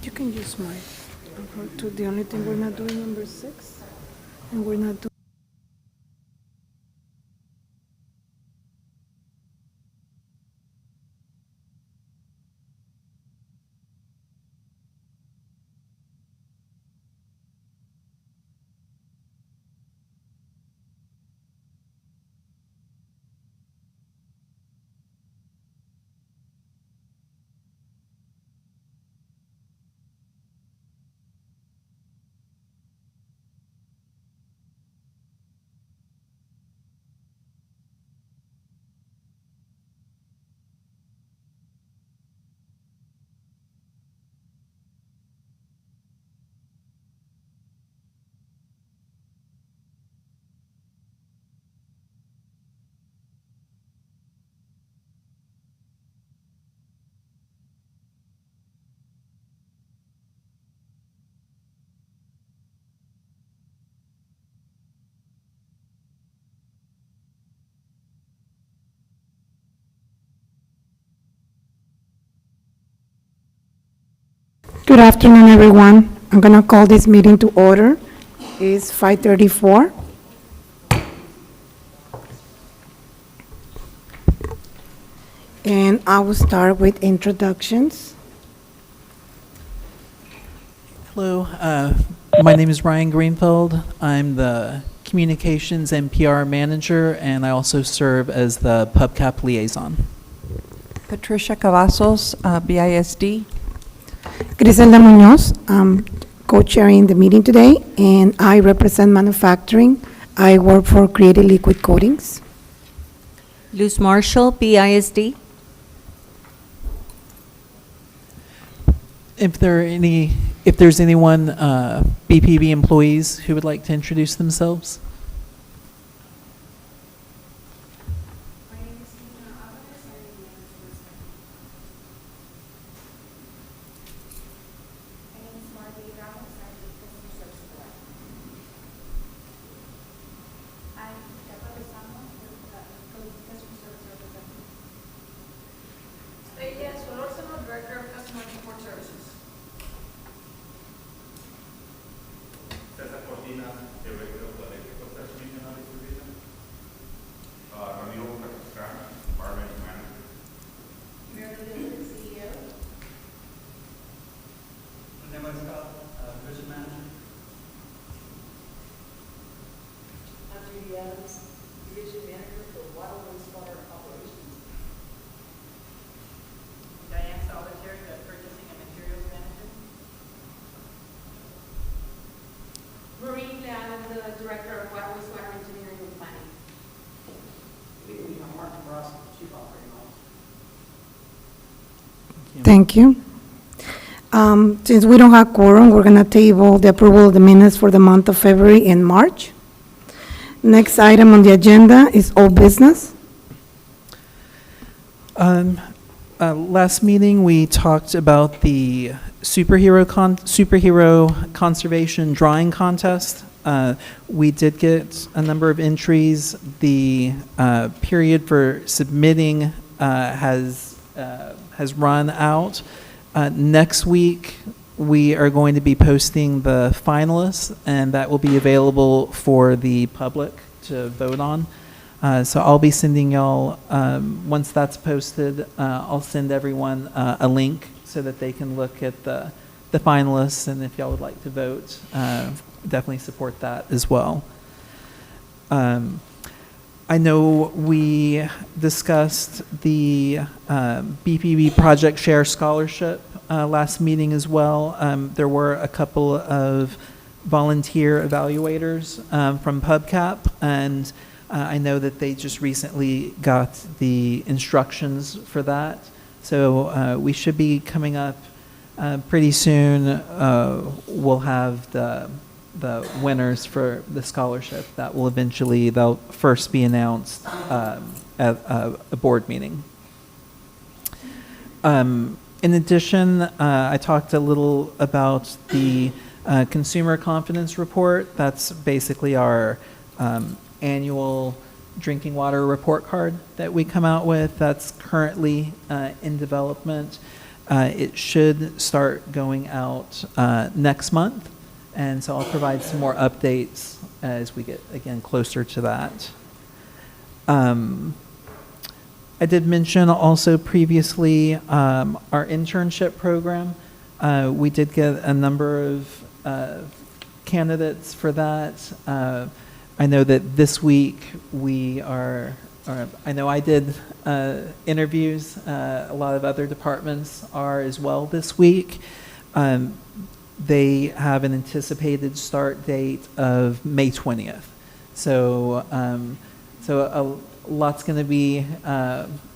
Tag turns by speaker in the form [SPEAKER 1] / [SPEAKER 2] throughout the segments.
[SPEAKER 1] You can use mine. The only thing we're not doing number 6, and we're not doing. Good afternoon, everyone. I'm going to call this meeting to order. It's 5:34. And I will start with introductions.
[SPEAKER 2] Hello, my name is Ryan Greenfeld. I'm the Communications and PR Manager, and I also serve as the Pubcap Liaison.
[SPEAKER 3] Patricia Cavazos, BISD.
[SPEAKER 1] Griselda Munoz, I'm co-chairing the meeting today, and I represent manufacturing. I work for Creative Liquid Coatings.
[SPEAKER 4] Luz Marshall, BISD.
[SPEAKER 2] If there's anyone, BPB employees who would like to introduce themselves.
[SPEAKER 1] Thank you. Since we don't have quorum, we're going to table the approval of the minutes for the month of February and March. Next item on the agenda is old business.
[SPEAKER 2] Last meeting, we talked about the superhero conservation drawing contest. We did get a number of entries. The period for submitting has run out. Next week, we are going to be posting the finalists, and that will be available for the public to vote on. So I'll be sending y'all, once that's posted, I'll send everyone a link so that they can look at the finalists, and if y'all would like to vote, definitely support that as well. I know we discussed the BPB Project Share Scholarship last meeting as well. There were a couple of volunteer evaluators from Pubcap, and I know that they just recently got the instructions for that. So we should be coming up pretty soon. We'll have the winners for the scholarship that will they'll first be announced at a board meeting. In addition, I talked a little about the Consumer Confidence Report. That's basically our annual drinking water report card that we come out with. That's currently in development. It should start going out next month, and so I'll provide some more updates as we get, again, closer to that. I did mention also previously our internship program. We did get a number of candidates for that. I know that this week I know I did interviews. A lot of other departments are as well this week. They have an anticipated start date of May 20th. So a lot's going to be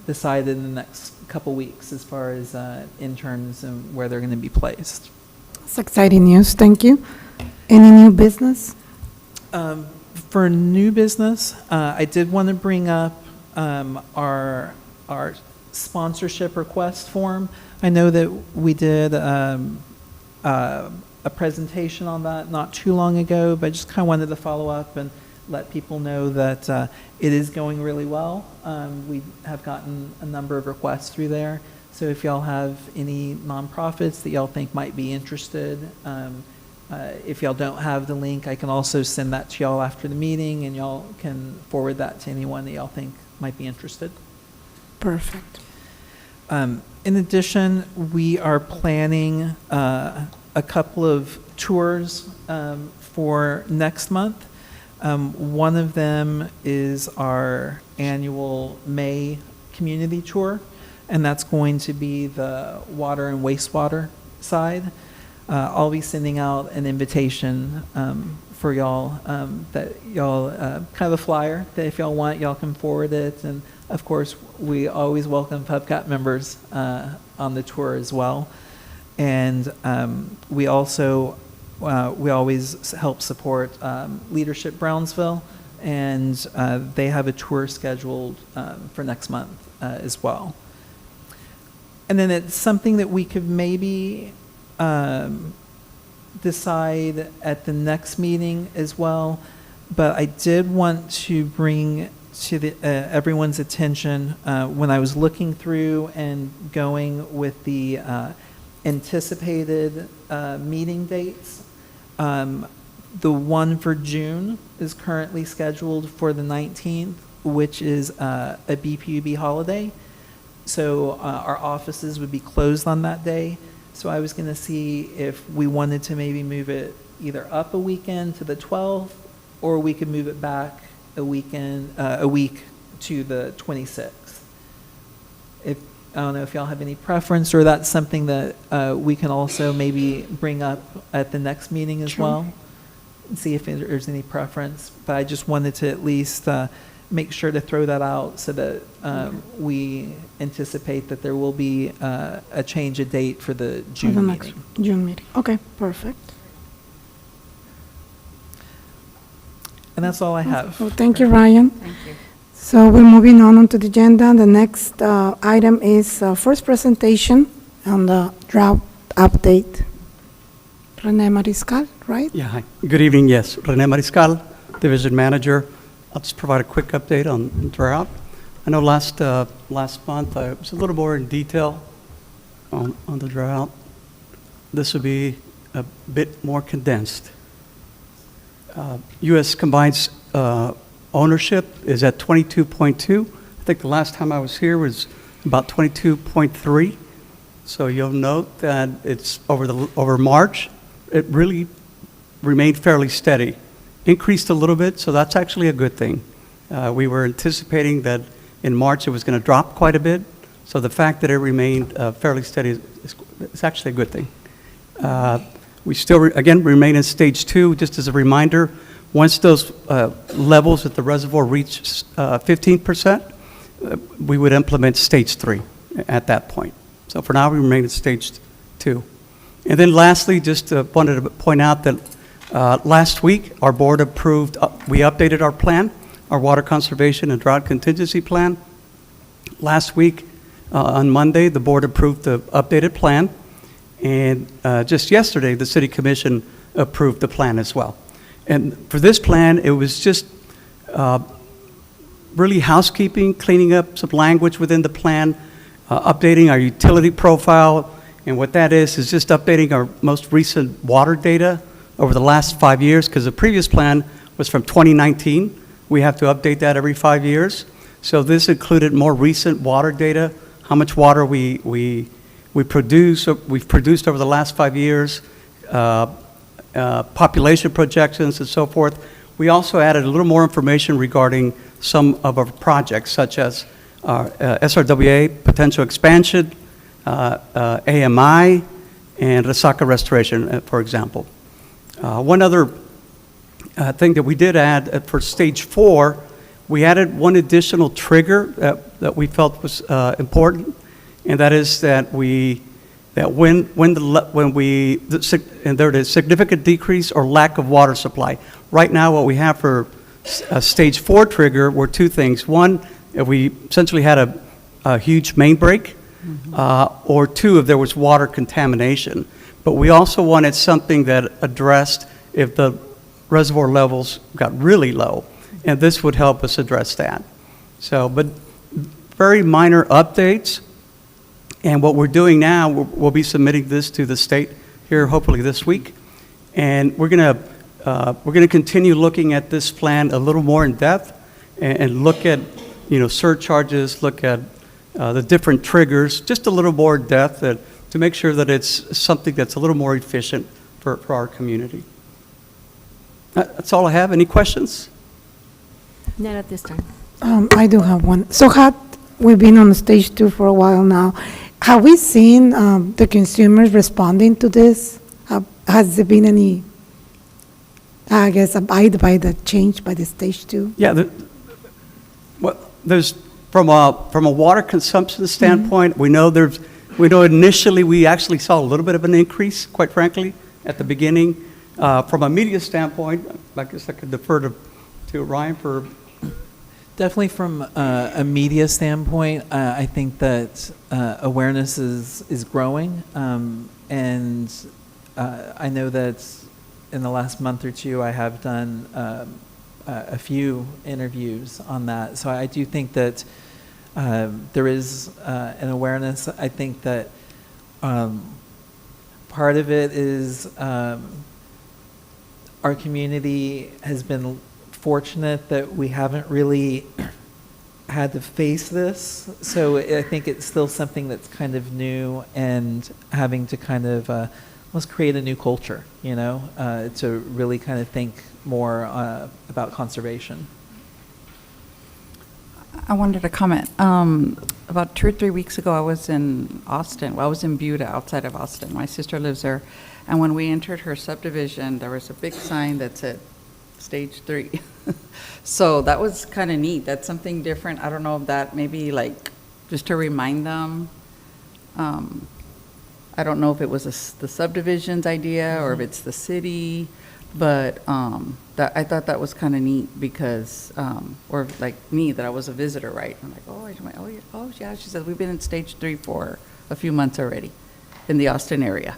[SPEAKER 2] decided in the next couple weeks as far as interns and where they're going to be placed.
[SPEAKER 1] It's exciting news. Thank you. Any new business?
[SPEAKER 2] For new business, I did want to bring up our sponsorship request form. I know that we did a presentation on that not too long ago, but I just kind of wanted to follow up and let people know that it is going really well. We have gotten a number of requests through there. So if y'all have any nonprofits that y'all think might be interested, if y'all don't have the link, I can also send that to y'all after the meeting, and y'all can forward that to anyone that y'all think might be interested.
[SPEAKER 1] Perfect.
[SPEAKER 2] In addition, we are planning a couple of tours for next month. One of them is our annual May community tour, and that's going to be the water and wastewater side. I'll be sending out an invitation for y'all, that y'all, kind of a flyer, that if y'all want, y'all can forward it. And of course, we always welcome Pubcap members on the tour as well. And we also, we always help support Leadership Brownsville, and they have a tour scheduled for next month as well. And then it's something that we could maybe decide at the next meeting as well, but I did want to bring to the, everyone's attention when I was looking through and going with the anticipated meeting dates. The one for June is currently scheduled for the 19th, which is a BPUB holiday. So our offices would be closed on that day. So I was going to see if we wanted to maybe move it either up a weekend to the 12th, or we could move it back a week to the 26th. I don't know if y'all have any preference, or that's something that we can also maybe bring up at the next meeting as well, and see if there's any preference. But I just wanted to at least make sure to throw that out so that we anticipate that there will be a change of date for the June meeting.
[SPEAKER 1] June meeting. Okay, perfect.
[SPEAKER 2] And that's all I have.
[SPEAKER 1] Well, thank you, Ryan.
[SPEAKER 3] Thank you.
[SPEAKER 1] So we're moving on to the agenda. The next item is first presentation on the drought update. René Mariscal, right?
[SPEAKER 5] Yeah, hi. Good evening, yes. René Mariscal, Division Manager. I'll just provide a quick update on drought. I know last month I was a little more in detail on the drought. This will be a bit more condensed. U.S. combined ownership is at 22.2. I think the last time I was here was about 22.3. So you'll note that it's over March, it really remained fairly steady. Increased a little bit, so that's actually a good thing. We were anticipating that in March it was going to drop quite a bit, so the fact that it remained fairly steady is actually a good thing. We still, again, remain in stage 2. Just as a reminder, once those levels at the reservoir reach 15%, we would implement stage 3 at that point. So for now, we remain in stage 2. And then lastly, just wanted to point out that last week, our board approved, we updated our plan, our water conservation and drought contingency plan. Last week, on Monday, the board approved the updated plan. And just yesterday, the City Commission approved the plan as well. And for this plan, it was just really housekeeping, cleaning up some language within the plan, updating our utility profile, And what that is just updating our most recent water data over the last 5 years, because the previous plan was from 2019. We have to update that every 5 years. So this included more recent water data, how much water we've produced over the last 5 years, population projections and so forth. We also added a little more information regarding some of our projects, such as SRWA, potential expansion, AMI, and Resaca restoration, for example. One other thing that we did add for stage 4, we added one additional trigger that we felt was important, and that is that when there is significant decrease or lack of water supply. Right now, what we have for a stage 4 trigger were two things. One, if we essentially had a huge main break, or two, if there was water contamination. But we also wanted something that addressed if the reservoir levels got really low, and this would help us address that. So, but very minor updates, and what we're doing now, we'll be submitting this to the state here hopefully this week, and we're gonna continue looking at this plan a little more in depth and look at, surcharges, look at the different triggers, just a little more in depth to make sure that it's something that's a little more efficient for our community. That's all I have. Any questions?
[SPEAKER 4] Not at this time.
[SPEAKER 1] I do have one. So we've been on stage 2 for a while now. Have we seen the consumers responding to this? Has there been any, I guess, abide by the change by the stage 2?
[SPEAKER 5] Yeah, there's from a water consumption standpoint, we know initially we actually saw a little bit of an increase, quite frankly, at the beginning. From a media standpoint, I guess I could defer to Ryan for.
[SPEAKER 2] Definitely from a media standpoint, I think that awareness is growing, and I know that in the last month or two I have done a few interviews on that. So I do think that there is an awareness. I think that part of it is our community has been fortunate that we haven't really had to face this. So I think it's still something that's kind of new, and having to kind of let's create a new culture, to really kind of think more about conservation.
[SPEAKER 3] I wanted to comment. About 2 or 3 weeks ago, I was in Austin. Well, I was in Buda, outside of Austin. My sister lives there. And when we entered her subdivision, there was a big sign that said stage 3. So that was kind of neat. That's something different. I don't know if that maybe just to remind them. I don't know if it was the subdivision's idea or if it's the city, but I thought that was kind of neat because, or like me, that I was a visitor, right? I'm like, oh yeah. She said, we've been in stage 3 for a few months already in the Austin area.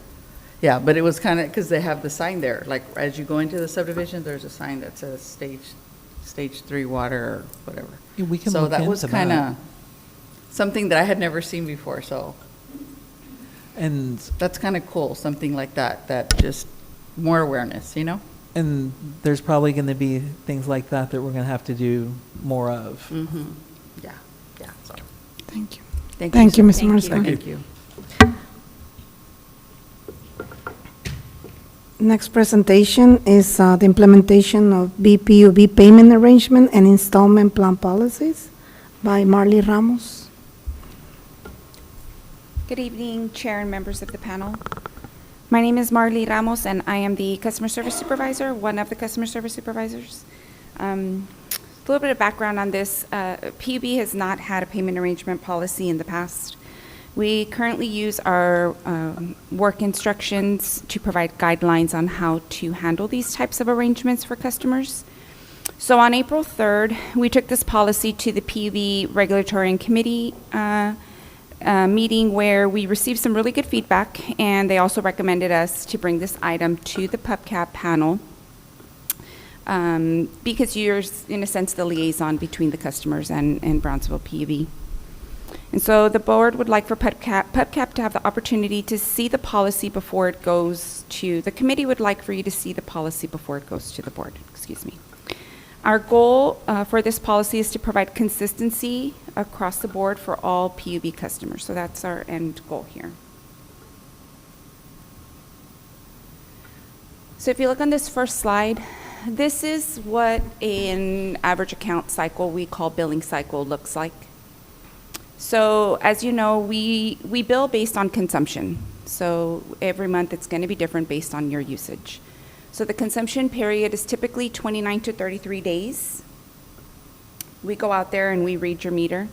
[SPEAKER 3] Yeah, but it was kind of, because they have the sign there, like as you go into the subdivision, there's a sign that says stage 3 water or whatever.
[SPEAKER 2] Yeah, we can
[SPEAKER 3] so
[SPEAKER 2] look
[SPEAKER 3] that was
[SPEAKER 2] into
[SPEAKER 3] kind
[SPEAKER 2] that.
[SPEAKER 3] of something that I had never seen before. So
[SPEAKER 2] And
[SPEAKER 3] that's kind of cool, something like that just more awareness,
[SPEAKER 2] And there's probably going to be things like that we're going to have to do more of.
[SPEAKER 3] Mm-hmm. Yeah. So
[SPEAKER 1] Thank you.
[SPEAKER 3] thank
[SPEAKER 1] you, Ms.
[SPEAKER 3] Thank
[SPEAKER 1] Marston.
[SPEAKER 3] Thank you.
[SPEAKER 1] Next presentation is the implementation of BPUB payment arrangement and installment plan policies by Marley Ramos.
[SPEAKER 6] Good evening, Chair and members of the panel. My name is Marley Ramos, and I am the Customer Service Supervisor, one of the Customer Service Supervisors. A little bit of background on this. PUB has not had a payment arrangement policy in the past. We currently use our work instructions to provide guidelines on how to handle these types of arrangements for customers. So on April 3rd, we took this policy to the PUB Regulatory and Committee meeting where we received some really good feedback, and they also recommended us to bring this item to the Pubcap panel because you're, in a sense, the liaison between the customers and Brownsville PUB. And so the board would like for Pubcap to have the opportunity to see the policy before it goes to, the committee would like for you to see the policy before it goes to the board, excuse me. Our goal for this policy is to provide consistency across the board for all PUB customers. So that's our end goal here. So if you look on this first slide, this is what an average account cycle we call billing cycle looks like. So as you know, we bill based on consumption. So every month it's going to be different based on your usage. So the consumption period is typically 29 to 33 days. We go out there and we read your meter.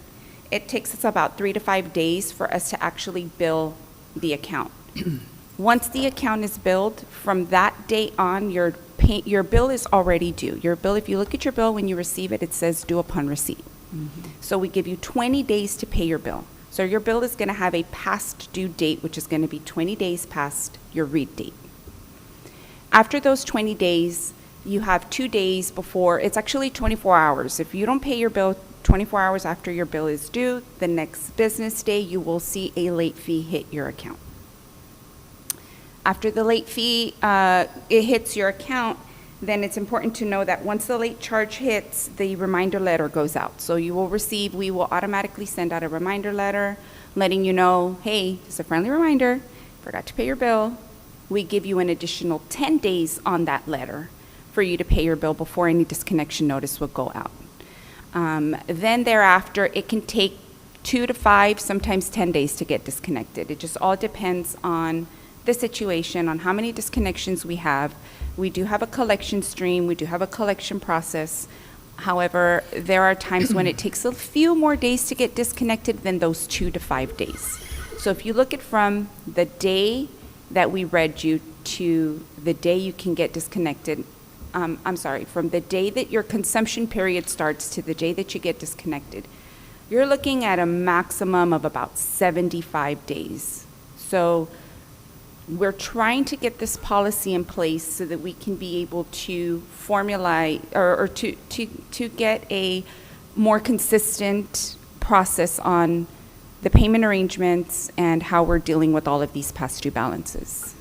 [SPEAKER 6] It takes us about 3 to 5 days for us to actually bill the account. Once the account is billed, from that date on, your bill is already due. Your bill, if you look at your bill when you receive it, it says due upon receipt. So we give you 20 days to pay your bill. So your bill is going to have a past due date, which is going to be 20 days past your read date. After those 20 days, you have 2 days before, it's actually 24 hours. If you don't pay your bill 24 hours after your bill is due, the next business day, you will see a late fee hit your account. After the late fee it hits your account, then it's important to know that once the late charge hits, the reminder letter goes out. So you will receive, we will automatically send out a reminder letter letting you know, hey, it's a friendly reminder, forgot to pay your bill. We give you an additional 10 days on that letter for you to pay your bill before any disconnection notice will go out. Then thereafter, it can take 2 to 5, sometimes 10 days to get disconnected. It just all depends on the situation, on how many disconnections we have. We do have a collection stream, we do have a collection process. However, there are times when it takes a few more days to get disconnected than those 2 to 5 days. So if you look at from the day that we read you to the day you can get disconnected, from the day that your consumption period starts to the day that you get disconnected, you're looking at a maximum of about 75 days. So we're trying to get this policy in place so that we can be able to formulate or to get a more consistent process on the payment arrangements and how we're dealing with all of these past due balances.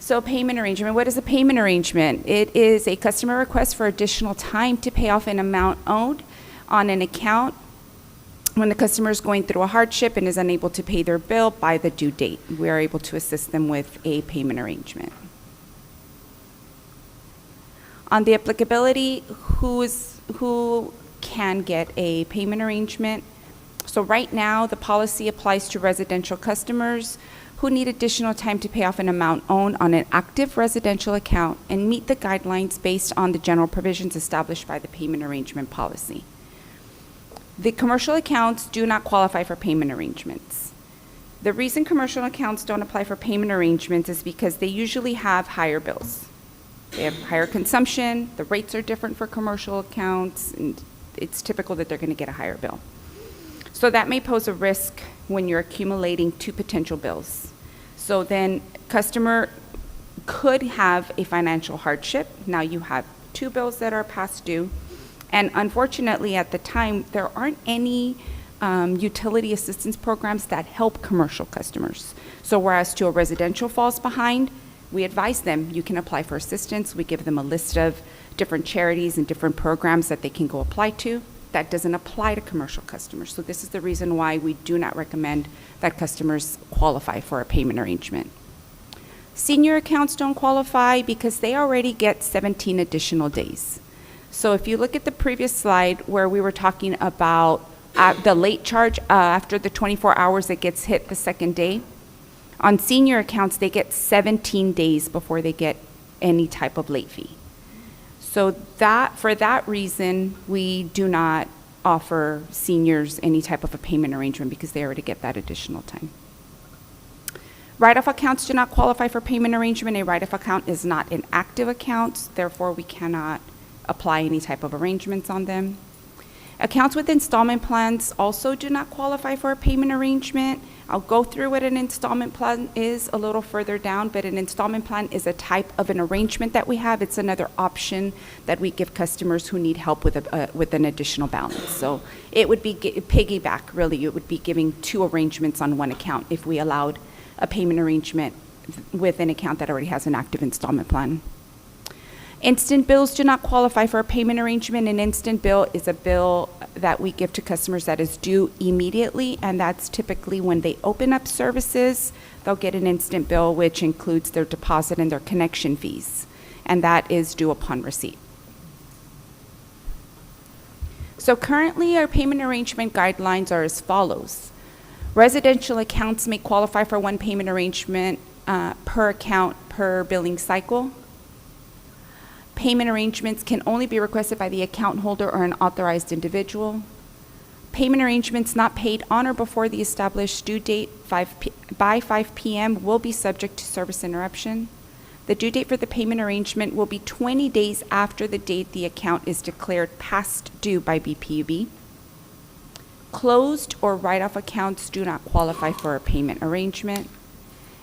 [SPEAKER 6] So payment arrangement, what is a payment arrangement? It is a customer request for additional time to pay off an amount owed on an account when the customer is going through a hardship and is unable to pay their bill by the due date. We are able to assist them with a payment arrangement. On the applicability, who can get a payment arrangement? So right now, the policy applies to residential customers who need additional time to pay off an amount owed on an active residential account and meet the guidelines based on the general provisions established by the payment arrangement policy. The commercial accounts do not qualify for payment arrangements. The reason commercial accounts don't apply for payment arrangements is because they usually have higher bills. They have higher consumption, the rates are different for commercial accounts, and it's typical that they're going to get a higher bill. So that may pose a risk when you're accumulating 2 potential bills. So then customer could have a financial hardship. Now you have 2 bills that are past due. And unfortunately, at the time, there aren't any utility assistance programs that help commercial customers. So whereas to a residential falls behind, we advise them, you can apply for assistance. We give them a list of different charities and different programs that they can go apply to. That doesn't apply to commercial customers. So this is the reason why we do not recommend that customers qualify for a payment arrangement. Senior accounts don't qualify because they already get 17 additional days. So if you look at the previous slide where we were talking about the late charge after the 24 hours that gets hit the second day, on senior accounts, they get 17 days before they get any type of late fee. So for that reason, we do not offer seniors any type of a payment arrangement because they already get that additional time. Write-off accounts do not qualify for payment arrangement. A write-off account is not an active account, therefore we cannot apply any type of arrangements on them. Accounts with installment plans also do not qualify for a payment arrangement. I'll go through what an installment plan is a little further down, but an installment plan is a type of an arrangement that we have. It's another option that we give customers who need help with an additional balance. So it would be piggyback, really. It would be giving two arrangements on one account if we allowed a payment arrangement with an account that already has an active installment plan. Instant bills do not qualify for a payment arrangement. An instant bill is a bill that we give to customers that is due immediately, and that's typically when they open up services, they'll get an instant bill, which includes their deposit and their connection fees, and that is due upon receipt. So currently, our payment arrangement guidelines are as follows. Residential accounts may qualify for one payment arrangement per account per billing cycle. Payment arrangements can only be requested by the account holder or an authorized individual. Payment arrangements not paid on or before the established due date by 5 p.m. will be subject to service interruption. The due date for the payment arrangement will be 20 days after the date the account is declared past due by BPUB. Closed or write-off accounts do not qualify for a payment arrangement.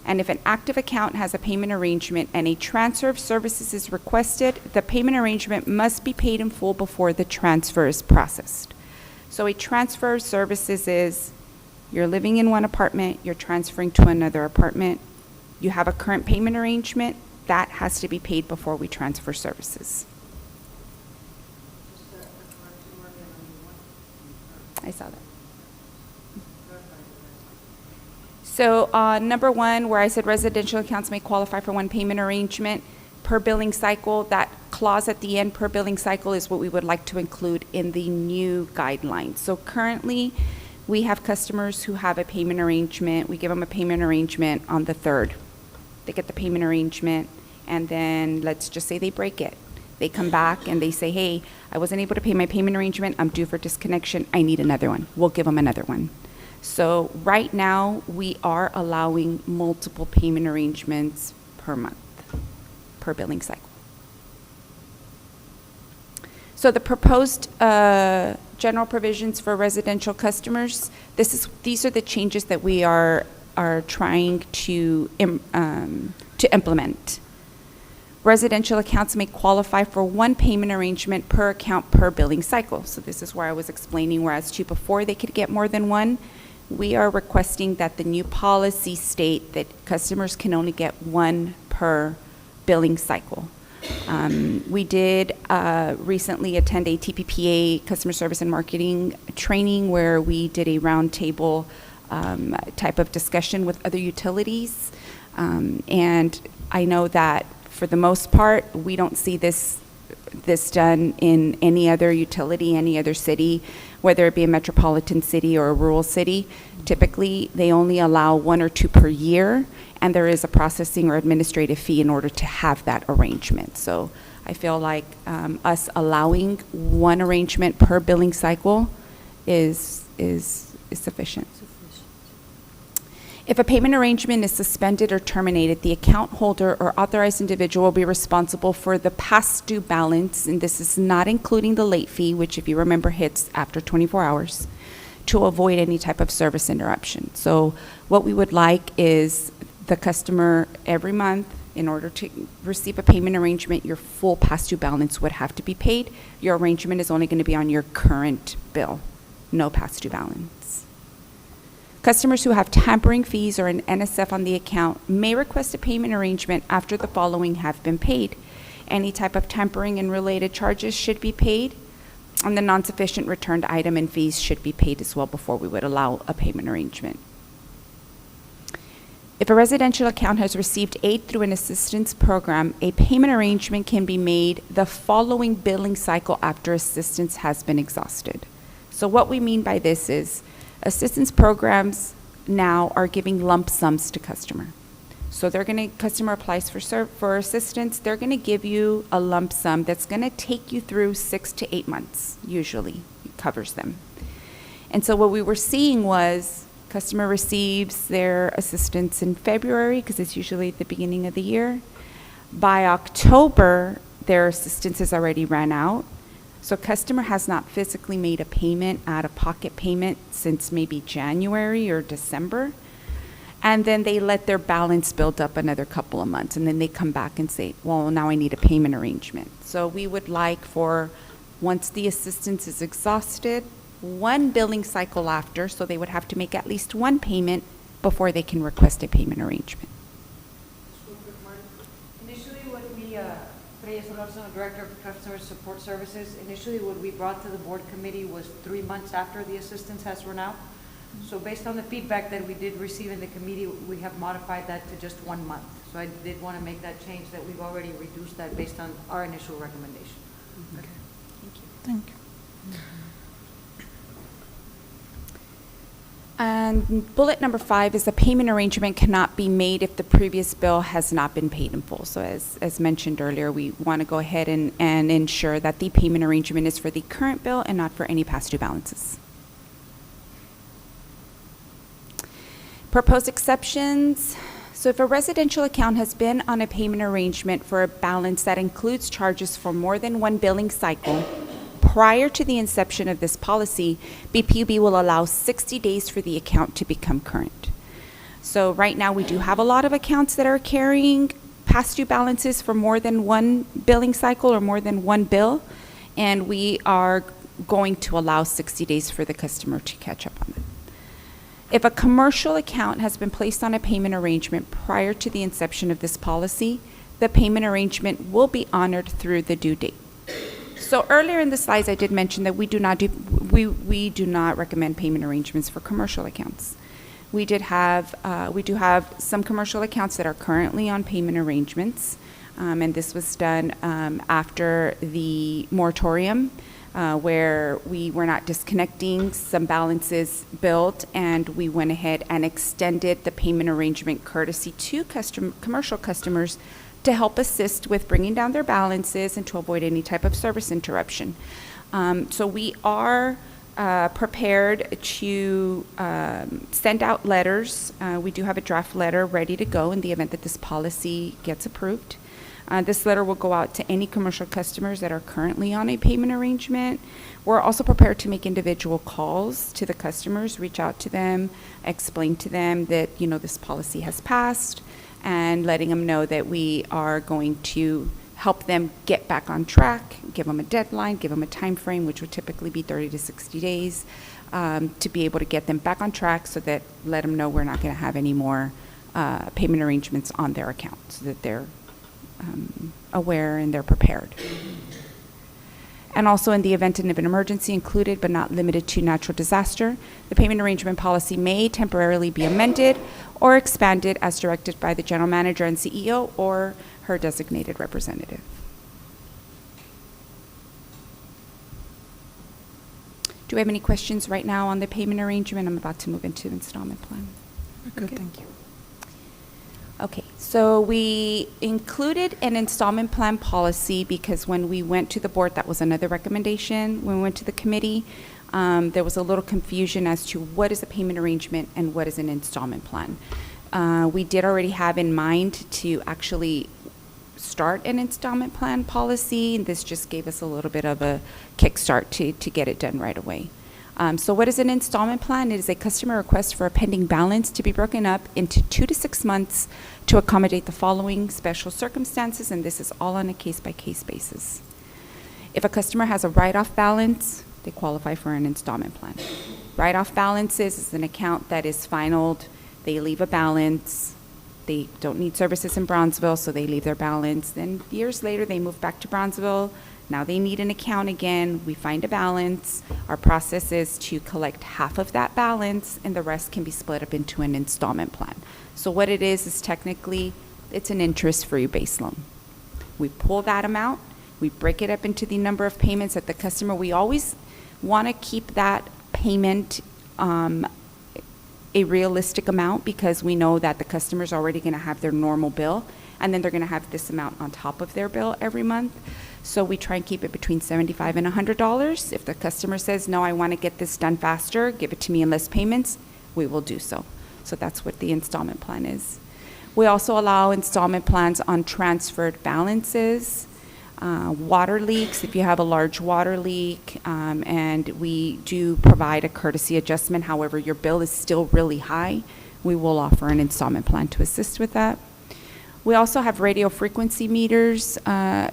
[SPEAKER 6] And if an active account has a payment arrangement and a transfer of services is requested, the payment arrangement must be paid in full before the transfer is processed. So a transfer of services is you're living in one apartment, you're transferring to another apartment, you have a current payment arrangement, that has to be paid before we transfer services. I saw that. So number one, where I said residential accounts may qualify for one payment arrangement per billing cycle, that clause at the end, per billing cycle, is what we would like to include in the new guidelines. So currently, we have customers who have a payment arrangement. We give them a payment arrangement on the 3rd. They get the payment arrangement, and then let's just say they break it. They come back and they say, hey, I wasn't able to pay my payment arrangement. I'm due for disconnection. I need another one. We'll give them another one. So right now, we are allowing multiple payment arrangements per month, per billing cycle. So the proposed general provisions for residential customers, these are the changes that we are trying to implement. Residential accounts may qualify for one payment arrangement per account per billing cycle. So this is where I was explaining, whereas before they could get more than one, we are requesting that the new policy state that customers can only get one per billing cycle. We did recently attend a TPPA customer service and marketing training where we did a roundtable type of discussion with other utilities. And I know that for the most part, we don't see this done in any other utility, any other city, whether it be a metropolitan city or a rural city. Typically, they only allow one or two per year, and there is a processing or administrative fee in order to have that arrangement. So I feel like us allowing one arrangement per billing cycle is sufficient. If a payment arrangement is suspended or terminated, the account holder or authorized individual will be responsible for the past due balance, and this is not including the late fee, which, if you remember, hits after 24 hours, to avoid any type of service interruption. So what we would like is the customer every month, in order to receive a payment arrangement, your full past due balance would have to be paid. Your arrangement is only going to be on your current bill, no past due balance. Customers who have tampering fees or an NSF on the account may request a payment arrangement after the following have been paid. Any type of tampering and related charges should be paid, and the non-sufficient returned item and fees should be paid as well before we would allow a payment arrangement. If a residential account has received aid through an assistance program, a payment arrangement can be made the following billing cycle after assistance has been exhausted. So what we mean by this is assistance programs now are giving lump sums to customer. So customer applies for assistance, they're gonna give you a lump sum that's gonna take you through 6 to 8 months, usually, it covers them. And so what we were seeing was customer receives their assistance in February, because it's usually at the beginning of the year. By October, their assistance has already ran out. So customer has not physically made a payment, out-of-pocket payment, since maybe January or December. And then they let their balance build up another couple of months, and then they come back and say, well, now I need a payment arrangement. So we would like for, once the assistance is exhausted, one billing cycle after, so they would have to make at least one payment before they can request a payment arrangement.
[SPEAKER 4] Initially, what we, Reyes Solórzano, Director of Customer Support Services, initially what we brought to the board committee was 3 months after the assistance has run out. So based on the feedback that we did receive in the committee, we have modified that to just 1 month. So I did want to make that change, that we've already reduced that based on our initial recommendation.
[SPEAKER 6] Okay. Thank you.
[SPEAKER 1] Thank you.
[SPEAKER 6] And bullet number 5 is a payment arrangement cannot be made if the previous bill has not been paid in full. So as mentioned earlier, we want to go ahead and ensure that the payment arrangement is for the current bill and not for any past due balances. Proposed exceptions. So if a residential account has been on a payment arrangement for a balance that includes charges for more than one billing cycle, prior to the inception of this policy, BPUB will allow 60 days for the account to become current. So right now, we do have a lot of accounts that are carrying past due balances for more than one billing cycle or more than one bill, and we are going to allow 60 days for the customer to catch up on it. If a commercial account has been placed on a payment arrangement prior to the inception of this policy, the payment arrangement will be honored through the due date. So earlier in the slides, I did mention that we do not recommend payment arrangements for commercial accounts. We do have some commercial accounts that are currently on payment arrangements, and this was done after the moratorium, where we were not disconnecting some balances built, and we went ahead and extended the payment arrangement courtesy to commercial customers to help assist with bringing down their balances and to avoid any type of service interruption. So we are prepared to send out letters. We do have a draft letter ready to go in the event that this policy gets approved. This letter will go out to any commercial customers that are currently on a payment arrangement. We're also prepared to make individual calls to the customers, reach out to them, explain to them that, you know, this policy has passed, and letting them know that we are going to help them get back on track, give them a deadline, give them a time frame, which would typically be 30 to 60 days, to be able to get them back on track, so that let them know we're not going to have any more payment arrangements on their account, so that they're aware and they're prepared. And also, in the event of an emergency, included but not limited to natural disaster, the payment arrangement policy may temporarily be amended or expanded as directed by the general manager and CEO or her designated representative. Do we have any questions right now on the payment arrangement? I'm about to move into installment plan.
[SPEAKER 1] Good,
[SPEAKER 6] Okay.
[SPEAKER 1] thank you.
[SPEAKER 6] Okay, so we included an installment plan policy because when we went to the board, that was another recommendation. When we went to the committee, there was a little confusion as to what is a payment arrangement and what is an installment plan. We did already have in mind to actually start an installment plan policy, and this just gave us a little bit of a kickstart to get it done right away. So what is an installment plan? It is a customer request for a pending balance to be broken up into 2 to 6 months to accommodate the following special circumstances, and this is all on a case-by-case basis. If a customer has a write-off balance, they qualify for an installment plan. Write-off balances is an account that is finalized. They leave a balance. They don't need services in Bronzeville, so they leave their balance. Then years later, they move back to Bronzeville. Now they need an account again. We find a balance. Our process is to collect half of that balance, and the rest can be split up into an installment plan. So what it is technically, it's an interest-free base loan. We pull that amount. We break it up into the number of payments that the customer, we always want to keep that payment a realistic amount, because we know that the customer's already going to have their normal bill, and then they're going to have this amount on top of their bill every month. So we try and keep it between $75 and $100. If the customer says, no, I want to get this done faster, give it to me in less payments, we will do so. So that's what the installment plan is. We also allow installment plans on transferred balances. Water leaks, if you have a large water leak, and we do provide a courtesy adjustment, however, your bill is still really high, we will offer an installment plan to assist with that. We also have radio frequency meters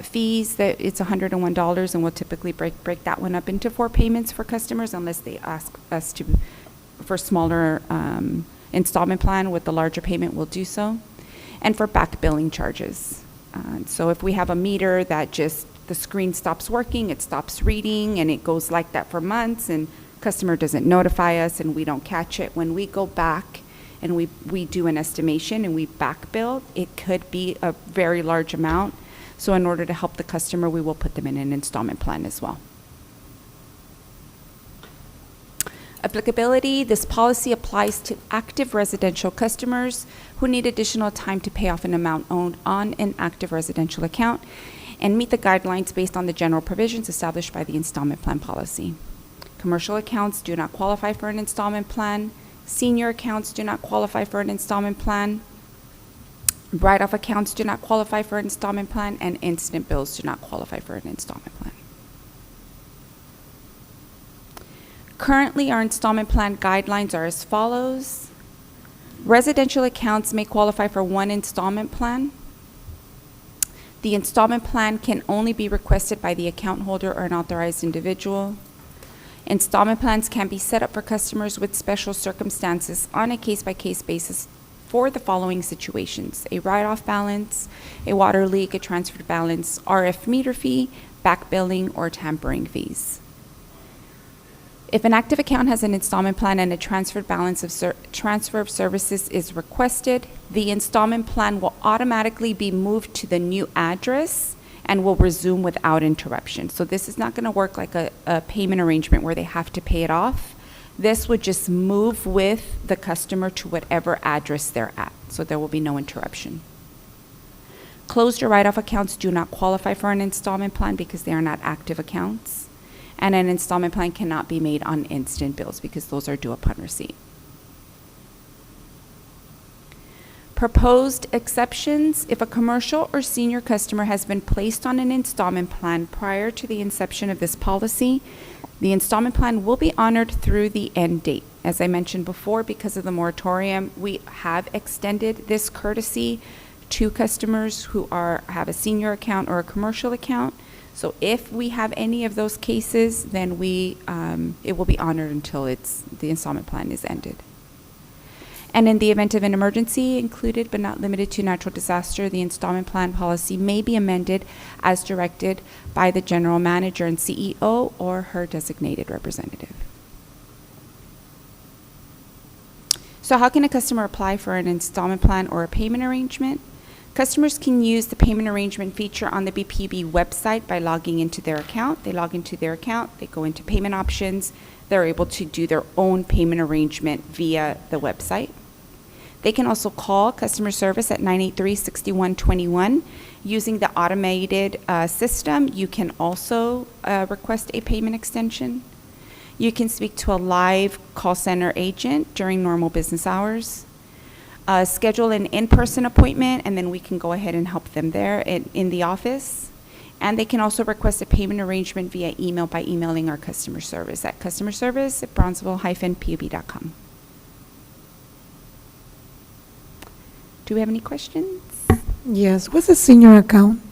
[SPEAKER 6] fees that it's $101, and we'll typically break that one up into 4 payments for customers unless they ask us to for smaller installment plan. With the larger payment, we'll do so. And for back billing charges. So if we have a meter that just the screen stops working, it stops reading, and it goes like that for months, and customer doesn't notify us and we don't catch it, when we go back and we do an estimation and we back bill, it could be a very large amount. So in order to help the customer, we will put them in an installment plan as well. Applicability, this policy applies to active residential customers who need additional time to pay off an amount owed on an active residential account and meet the guidelines based on the general provisions established by the installment plan policy. Commercial accounts do not qualify for an installment plan. Senior accounts do not qualify for an installment plan. Write-off accounts do not qualify for an installment plan, and instant bills do not qualify for an installment plan. Currently, our installment plan guidelines are as follows. Residential accounts may qualify for 1 installment plan. The installment plan can only be requested by the account holder or an authorized individual. Installment plans can be set up for customers with special circumstances on a case-by-case basis for the following situations: a write-off balance, a water leak, a transferred balance, RF meter fee, back billing, or tampering fees. If an active account has an installment plan and a transferred balance of transfer of services is requested, the installment plan will automatically be moved to the new address and will resume without interruption. So this is not going to work like a payment arrangement where they have to pay it off. This would just move with the customer to whatever address they're at, so there will be no interruption. Closed or write-off accounts do not qualify for an installment plan because they are not active accounts. And an installment plan cannot be made on instant bills because those are due upon receipt. Proposed exceptions: if a commercial or senior customer has been placed on an installment plan prior to the inception of this policy, the installment plan will be honored through the end date. As I mentioned before, because of the moratorium, we have extended this courtesy to customers who have a senior account or a commercial account. So if we have any of those cases, then it will be honored until the installment plan is ended. And in the event of an emergency, included but not limited to natural disaster, the installment plan policy may be amended as directed by the general manager and CEO or her designated representative. So how can a customer apply for an installment plan or a payment arrangement? Customers can use the payment arrangement feature on the BPB website by logging into their account. They log into their account, they go into payment options, they're able to do their own payment arrangement via the website. They can also call customer service at 983-6121. Using the automated system, you can also request a payment extension. You can speak to a live call center agent during normal business hours. Schedule an in-person appointment, and then we can go ahead and help them there in the office. And they can also request a payment arrangement via email by emailing our customer service at customerservice@bronzeville-pub.com. Do we have any questions?
[SPEAKER 1] Yes, what's a senior account?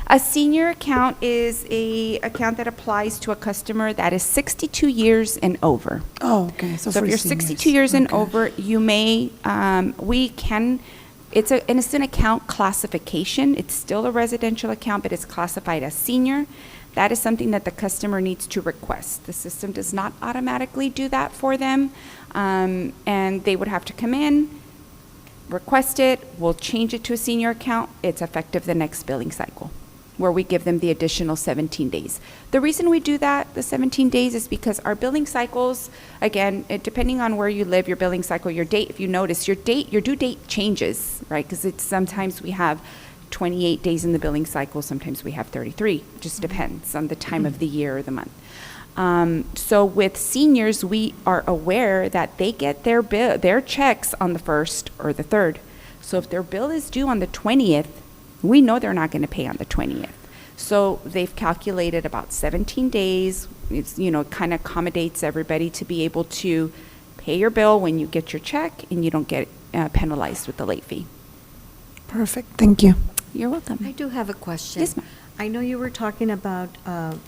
[SPEAKER 6] A senior account is a account that applies to a customer that is 62 years and over.
[SPEAKER 1] Oh, okay.
[SPEAKER 6] So
[SPEAKER 1] for
[SPEAKER 6] if you're
[SPEAKER 1] seniors.
[SPEAKER 6] 62 years and
[SPEAKER 1] Okay.
[SPEAKER 6] over, you may, it's an account classification. It's still a residential account, but it's classified as senior. That is something that the customer needs to request. The system does not automatically do that for them, and they would have to come in, request it, we'll change it to a senior account. It's effective the next billing cycle, where we give them the additional 17 days. The reason we do that, the 17 days, is because our billing cycles, again, depending on where you live, your billing cycle, your date, if you notice, your due date changes, right? Because sometimes we have 28 days in the billing cycle, sometimes we have 33. It just depends on the time of the year or the month. So with seniors, we are aware that they get their checks on the 1st or the 3rd. So if their bill is due on the 20th, we know they're not going to pay on the 20th. So they've calculated about 17 days. It's, you know, kind of accommodates everybody to be able to pay your bill when you get your check and you don't get penalized with the late fee.
[SPEAKER 1] Perfect, thank you.
[SPEAKER 6] You're welcome.
[SPEAKER 7] I do have a question.
[SPEAKER 6] Yes, ma'am.
[SPEAKER 7] I know you were talking about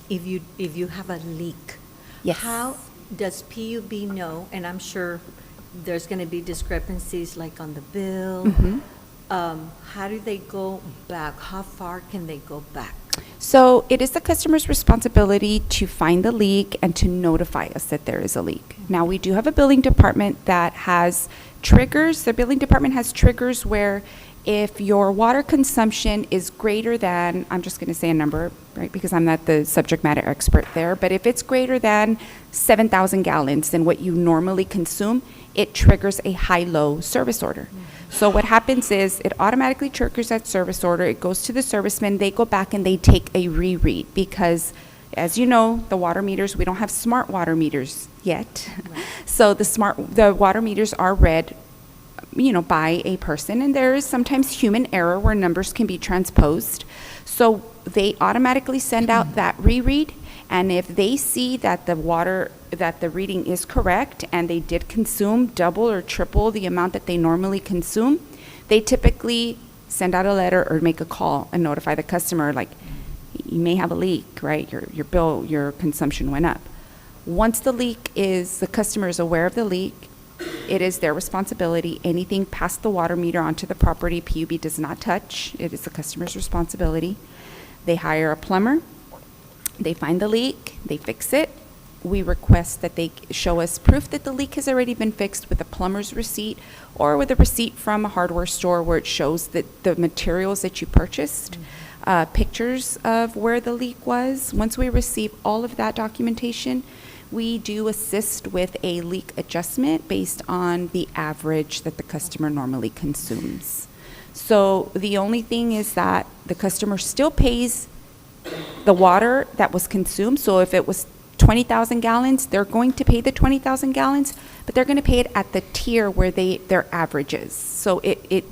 [SPEAKER 7] if you have a leak.
[SPEAKER 6] Yes.
[SPEAKER 7] How does PUB know, and I'm sure there's going to be discrepancies like on the bill.
[SPEAKER 6] Mhm.
[SPEAKER 7] How do they go back? How far can they go back?
[SPEAKER 6] So it is the customer's responsibility to find the leak and to notify us that there is a leak. Now, we do have a billing department that has triggers. The billing department has triggers where if your water consumption is greater than, I'm just going to say a number, right, because I'm not the subject matter expert there, but if it's greater than 7,000 gallons than what you normally consume, it triggers a high-low service order. So what happens is it automatically triggers that service order. It goes to the serviceman. They go back and they take a reread because, as you know, the water meters, we don't have smart water meters yet. So the water meters are read, you know, by a person, and there is sometimes human error where numbers can be transposed. So they automatically send out that reread, and if they see that the reading is correct and they did consume double or triple the amount that they normally consume, they typically send out a letter or make a call and notify the customer, like, you may have a leak, right? Your bill, your consumption went up. Once the customer is aware of the leak, it is their responsibility. Anything past the water meter onto the property, PUB does not touch. It is the customer's responsibility. They hire a plumber. They find the leak. They fix it. We request that they show us proof that the leak has already been fixed with a plumber's receipt or with a receipt from a hardware store where it shows that the materials that you purchased, pictures of where the leak was. Once we receive all of that documentation, we do assist with a leak adjustment based on the average that the customer normally consumes. So the only thing is that the customer still pays the water that was consumed. So if it was 20,000 gallons, they're going to pay the 20,000 gallons, but they're going to pay it at the tier where their average is. So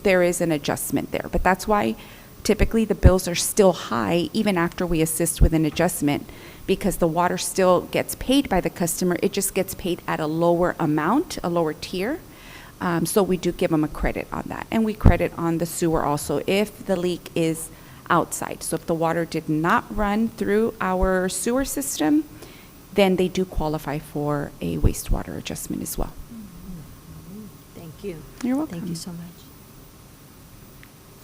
[SPEAKER 6] there is an adjustment there. But that's why typically the bills are still high even after we assist with an adjustment, because the water still gets paid by the customer. It just gets paid at a lower amount, a lower tier. So we do give them a credit on that. And we credit on the sewer also if the leak is outside. So if the water did not run through our sewer system, then they do qualify for a wastewater adjustment as well.
[SPEAKER 7] Thank you.
[SPEAKER 6] You're welcome.
[SPEAKER 7] Thank you so much.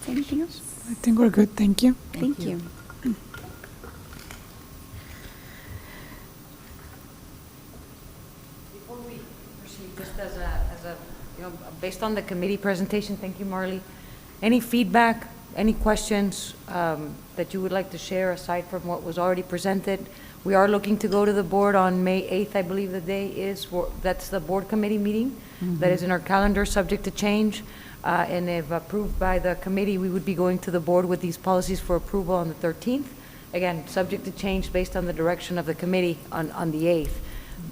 [SPEAKER 6] Anything else?
[SPEAKER 1] I think we're good, thank you.
[SPEAKER 6] Thank you.
[SPEAKER 4] Before we proceed, just as a, you know, based on the committee presentation, thank you, Marley. Any feedback, any questions that you would like to share aside from what was already presented? We are looking to go to the board on May 8th, I believe the day is, that's the board committee meeting. That is in our calendar, subject to change. And if approved by the committee, we would be going to the board with these policies for approval on the 13th. Again, subject to change based on the direction of the committee on the 8th.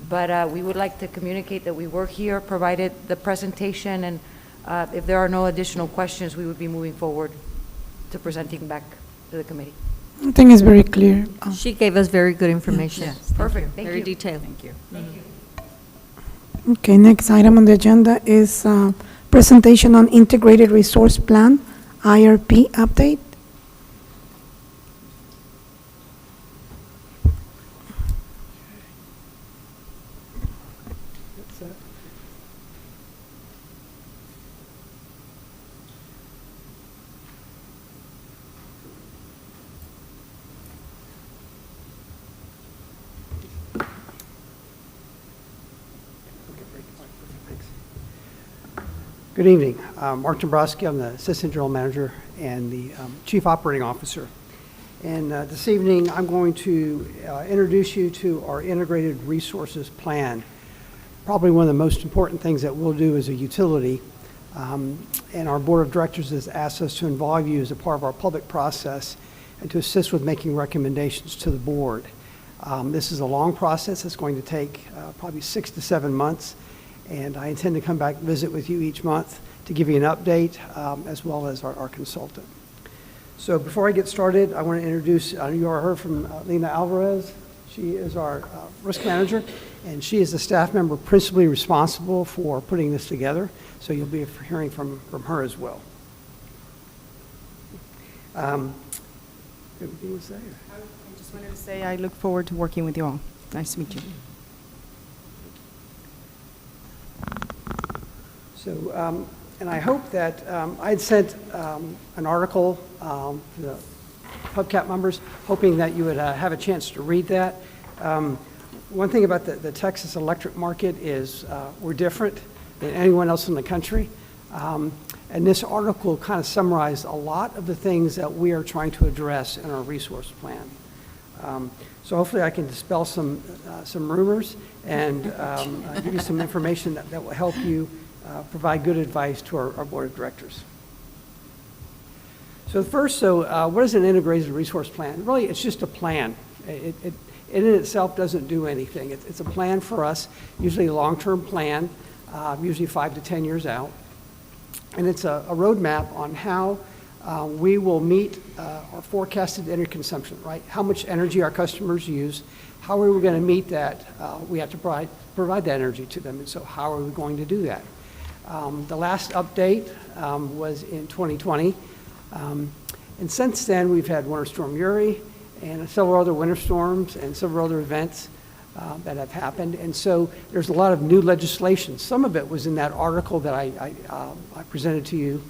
[SPEAKER 4] But we would like to communicate that we were here, provided the presentation, and if there are no additional questions, we would be moving forward to presenting back to the committee.
[SPEAKER 1] I think it's very clear.
[SPEAKER 7] She gave us very good information.
[SPEAKER 4] Yes, perfect. Thank
[SPEAKER 7] Very
[SPEAKER 4] you.
[SPEAKER 7] detailed.
[SPEAKER 3] Thank you.
[SPEAKER 1] Okay, next item on the agenda is presentation on Integrated Resource Plan, IRP update.
[SPEAKER 8] Good evening. Mark Dombrowski. I'm the Assistant General Manager and the Chief Operating Officer. And this evening, I'm going to introduce you to our Integrated Resources Plan. Probably one of the most important things that we'll do as a utility. And our Board of Directors has asked us to involve you as a part of our public process and to assist with making recommendations to the board. This is a long process. It's going to take probably 6 to 7 months. And I intend to come back and visit with you each month to give you an update, as well as our consultant. So before I get started, I want to introduce, you already heard from Lena Alvarez. She is our risk manager, and she is the staff member principally responsible for putting this together. So you'll be hearing from her as well. Anything to say?
[SPEAKER 9] I just wanted to say I look forward to working with you all. Nice to meet you.
[SPEAKER 8] So, and I hope that, I had sent an article to the Pubcap members, hoping that you would have a chance to read that. One thing about the Texas electric market is we're different than anyone else in the country. And this article kind of summarized a lot of the things that we are trying to address in our resource plan. So hopefully I can dispel some rumors and give you some information that will help you provide good advice to our board of directors. So first, what is an integrated resource plan? Really, it's just a plan. It in itself doesn't do anything. It's a plan for us, usually a long-term plan, usually 5 to 10 years out. And it's a roadmap on how we will meet our forecasted energy consumption, right? How much energy our customers use, how are we going to meet that? We have to provide that energy to them, and so how are we going to do that? The last update was in 2020, and since then we've had Winter Storm Uri and several other winter storms and several other events that have happened, and so there's a lot of new legislation. Some of it was in that article that I presented to you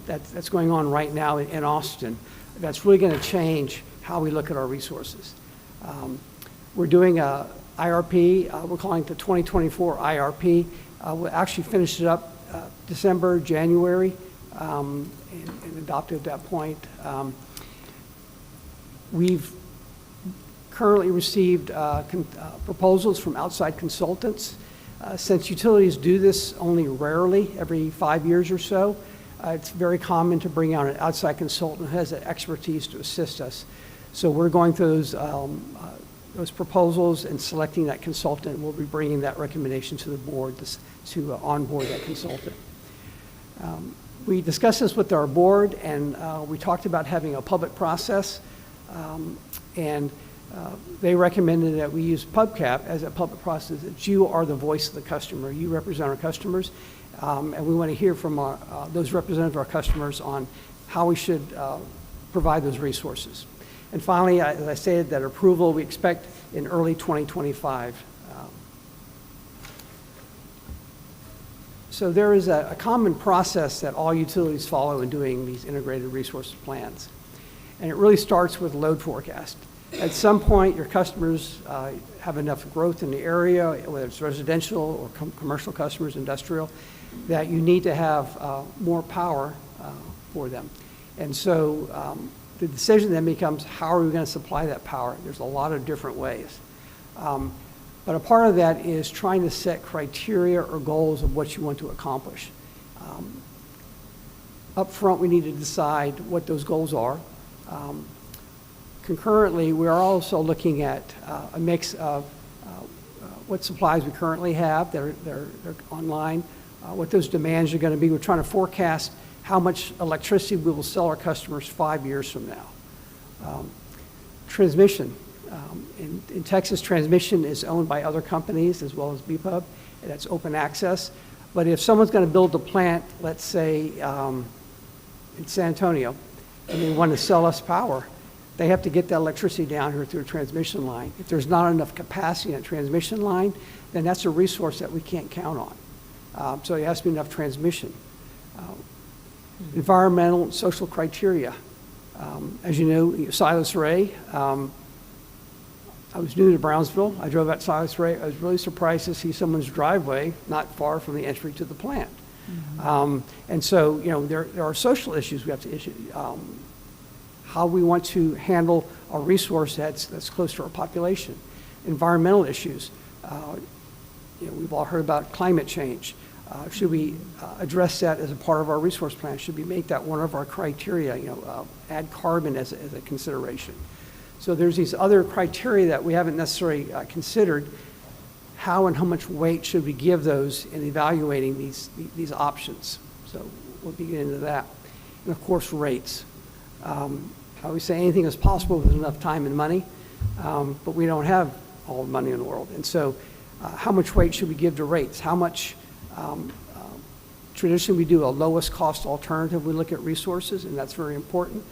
[SPEAKER 8] that's going on right now in Austin. That's really going to change how we look at our resources. We're doing a IRP. We're calling it the 2024 IRP. We'll actually finish it up December, January, and adopt it at that point. We've currently received proposals from outside consultants. Since utilities do this only rarely, every 5 years or so, it's very common to bring out an outside consultant who has the expertise to assist us. So we're going through those proposals and selecting that consultant. We'll be bringing that recommendation to the board to onboard that consultant. We discussed this with our board, and we talked about having a public process, and they recommended that we use Pubcap as a public process, that you are the voice of the customer. You represent our customers, and we want to hear from those representatives of our customers on how we should provide those resources. And finally, as I stated, that approval we expect in early 2025. So there is a common process that all utilities follow in doing these integrated resource plans. And it really starts with load forecast. At some point, your customers have enough growth in the area, whether it's residential or commercial customers, industrial, that you need to have more power for them. And so the decision then becomes, how are we going to supply that power? There's a lot of different ways. But a part of that is trying to set criteria or goals of what you want to accomplish. Up front, we need to decide what those goals are. Concurrently, we are also looking at a mix of what supplies we currently have that are online, what those demands are going to be. We're trying to forecast how much electricity we will sell our customers 5 years from now. Transmission. In Texas, transmission is owned by other companies as well as BPUB, and that's open access. But if someone's going to build a plant, let's say in San Antonio, and they want to sell us power, they have to get that electricity down here through a transmission line. If there's not enough capacity in a transmission line, then that's a resource that we can't count on. So it has to be enough transmission. Environmental and social criteria. As you know, Silas Ray, I was new to Brownsville. I drove out Silas Ray. I was really surprised to see someone's driveway not far from the entry to the plant. Mm-hmm. And so, there are social issues we have to issue. How we want to handle a resource that's close to our population. Environmental issues. We've all heard about climate change. Should we address that as a part of our resource plan? Should we make that one of our criteria, add carbon as a consideration? So there's these other criteria that we haven't necessarily considered. How and how much weight should we give those in evaluating these options? So we'll get into that. And of course, rates. I always say anything is possible with enough time and money, but we don't have all the money in the world. And so how much weight should we give to rates? How much, traditionally we do a lowest cost alternative. We look at resources, and that's very important.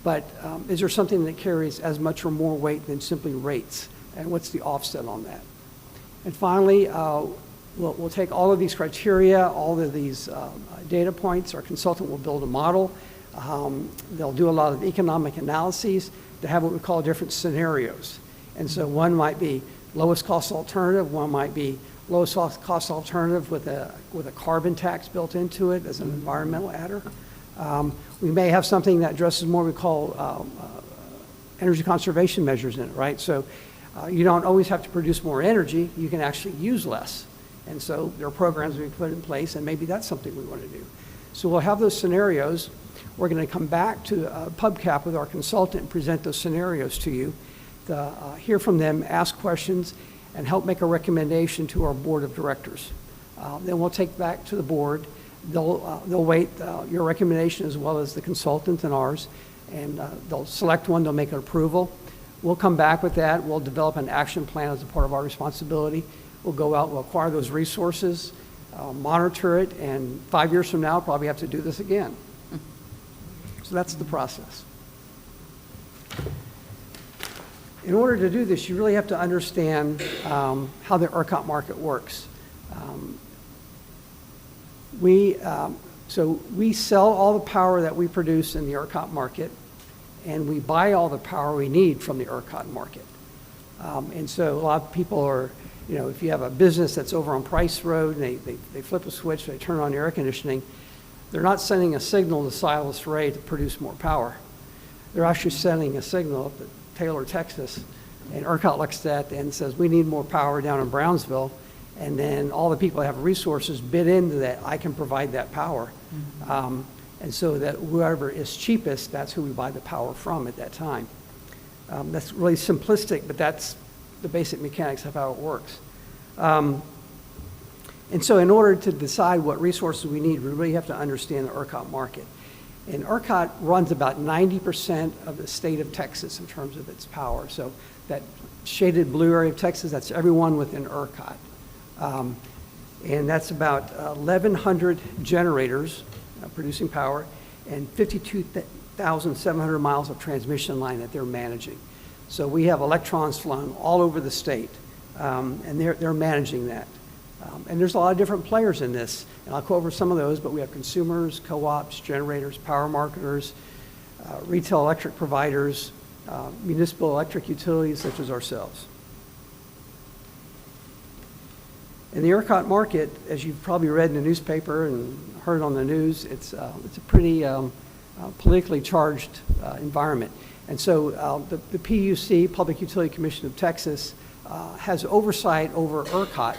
[SPEAKER 8] But is there something that carries as much or more weight than simply rates? And what's the offset on that? And finally, we'll take all of these criteria, all of these data points. Our consultant will build a model. They'll do a lot of economic analyses to have what we call different scenarios. And so one might be lowest cost alternative, one might be lowest cost alternative with a carbon tax built into it as an environmental adder. We may have something that addresses more we call energy conservation measures in it, right? So you don't always have to produce more energy, you can actually use less. And so there are programs we put in place, and maybe that's something we want to do. So we'll have those scenarios. We're going to come back to Pubcap with our consultant and present those scenarios to you, to hear from them, ask questions, and help make a recommendation to our board of directors. Then we'll take back to the board. They'll weight your recommendation as well as the consultant and ours, and they'll select one, they'll make an approval. We'll come back with that. We'll develop an action plan as a part of our responsibility. We'll go out, we'll acquire those resources, monitor it, and 5 years from now, probably have to do this again. So that's the process. In order to do this, you really have to understand how the ERCOT market works. So we sell all the power that we produce in the ERCOT market, and we buy all the power we need from the ERCOT market. And so a lot of people are, you know, if you have a business that's over on Price Road and they flip a switch, they turn on the air conditioning, they're not sending a signal to Silas Ray to produce more power. They're actually sending a signal up to Taylor, Texas, and ERCOT looks at that and says, we need more power down in Brownsville. And then all the people that have resources bid into that, I can provide that power. Mm-hmm. And so that whoever is cheapest, that's who we buy the power from at that time. That's really simplistic, but that's the basic mechanics of how it works. And so in order to decide what resources we need, we really have to understand the ERCOT market. And ERCOT runs about 90% of the state of Texas in terms of its power. So that shaded blue area of Texas, that's everyone within ERCOT. And that's about 1,100 generators producing power and 52,700 miles of transmission line that they're managing. So we have electrons flown all over the state, and they're managing that. And there's a lot of different players in this, and I'll go over some of those, but we have consumers, co-ops, generators, power marketers, retail electric providers, municipal electric utilities such as ourselves. In the ERCOT market, as you've probably read in the newspaper and heard on the news, it's a pretty politically charged environment. And so the PUC, Public Utility Commission of Texas, has oversight over ERCOT.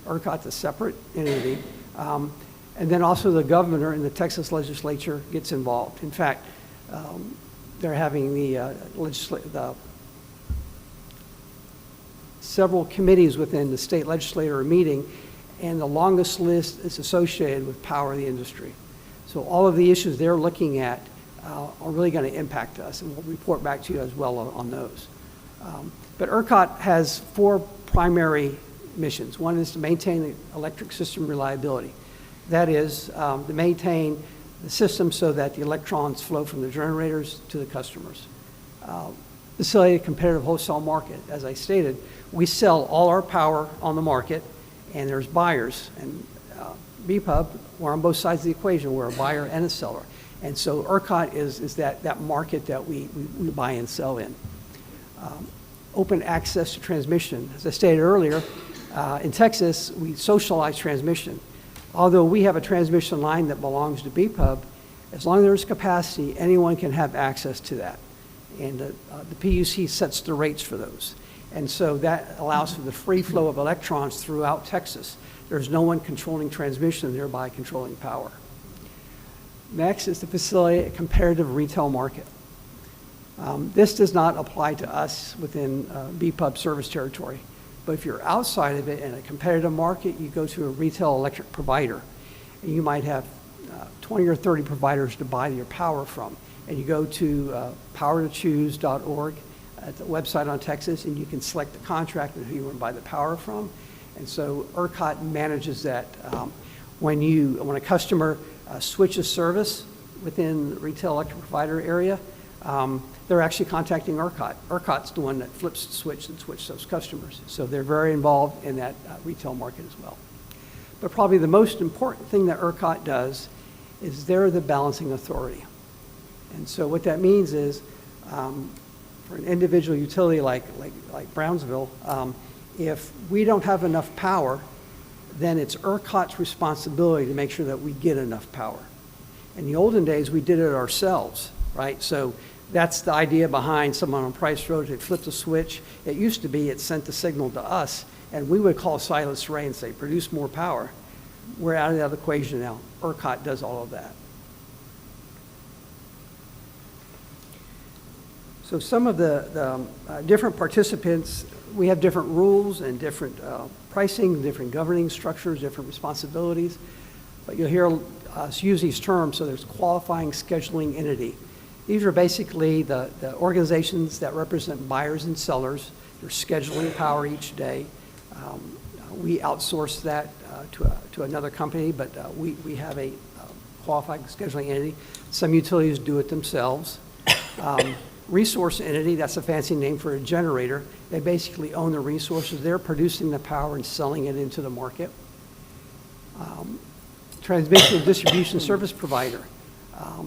[SPEAKER 8] ERCOT's a separate entity. And then also the governor and the Texas legislature gets involved. In fact, they're having the several committees within the state legislature are meeting, and the longest list is associated with power of the industry. So all of the issues they're looking at are really going to impact us, and we'll report back to you as well on those. But ERCOT has 4 primary missions. One is to maintain the electric system reliability. That is to maintain the system so that the electrons flow from the generators to the customers. Facilitate a competitive wholesale market. As I stated, we sell all our power on the market, and there's buyers. And BPUB, we're on both sides of the equation. We're a buyer and a seller. And so ERCOT is that market that we buy and sell in. Open access to transmission. As I stated earlier, in Texas, we socialize transmission. Although we have a transmission line that belongs to BPUB, as long as there's capacity, anyone can have access to that. And the PUC sets the rates for those. And so that allows for the free flow of electrons throughout Texas. There's no one controlling transmission, thereby controlling power. Next is to facilitate a competitive retail market. This does not apply to us within BPUB service territory. But if you're outside of it in a competitive market, you go to a retail electric provider, and you might have 20 or 30 providers to buy your power from. and you go to powertochoose.org at the website on Texas, and you can select the contract and who you want to buy the power from. And so ERCOT manages that. When a customer switches service within the retail electric provider area, they're actually contacting ERCOT. ERCOT's the one that flips the switch and switches those customers. So they're very involved in that retail market as well. But probably the most important thing that ERCOT does is they're the balancing authority. And so what that means is, for an individual utility like Brownsville, if we don't have enough power, then it's ERCOT's responsibility to make sure that we get enough power. In the olden days, we did it ourselves, right? So that's the idea behind someone on Price Road. It flipped a switch. It used to be it sent the signal to us, and we would call Silas Ray and say, produce more power. We're out of that equation now. ERCOT does all of that. So some of the different participants, we have different rules and different pricing, different governing structures, different responsibilities. But you'll hear us use these terms. So there's qualifying scheduling entity. These are basically the organizations that represent buyers and sellers. They're scheduling power each day. We outsource that to another company, but we have a qualifying scheduling entity. Some utilities do it themselves. Resource entity, that's a fancy name for a generator. They basically own the resources. They're producing the power and selling it into the market. Transmission and distribution service provider.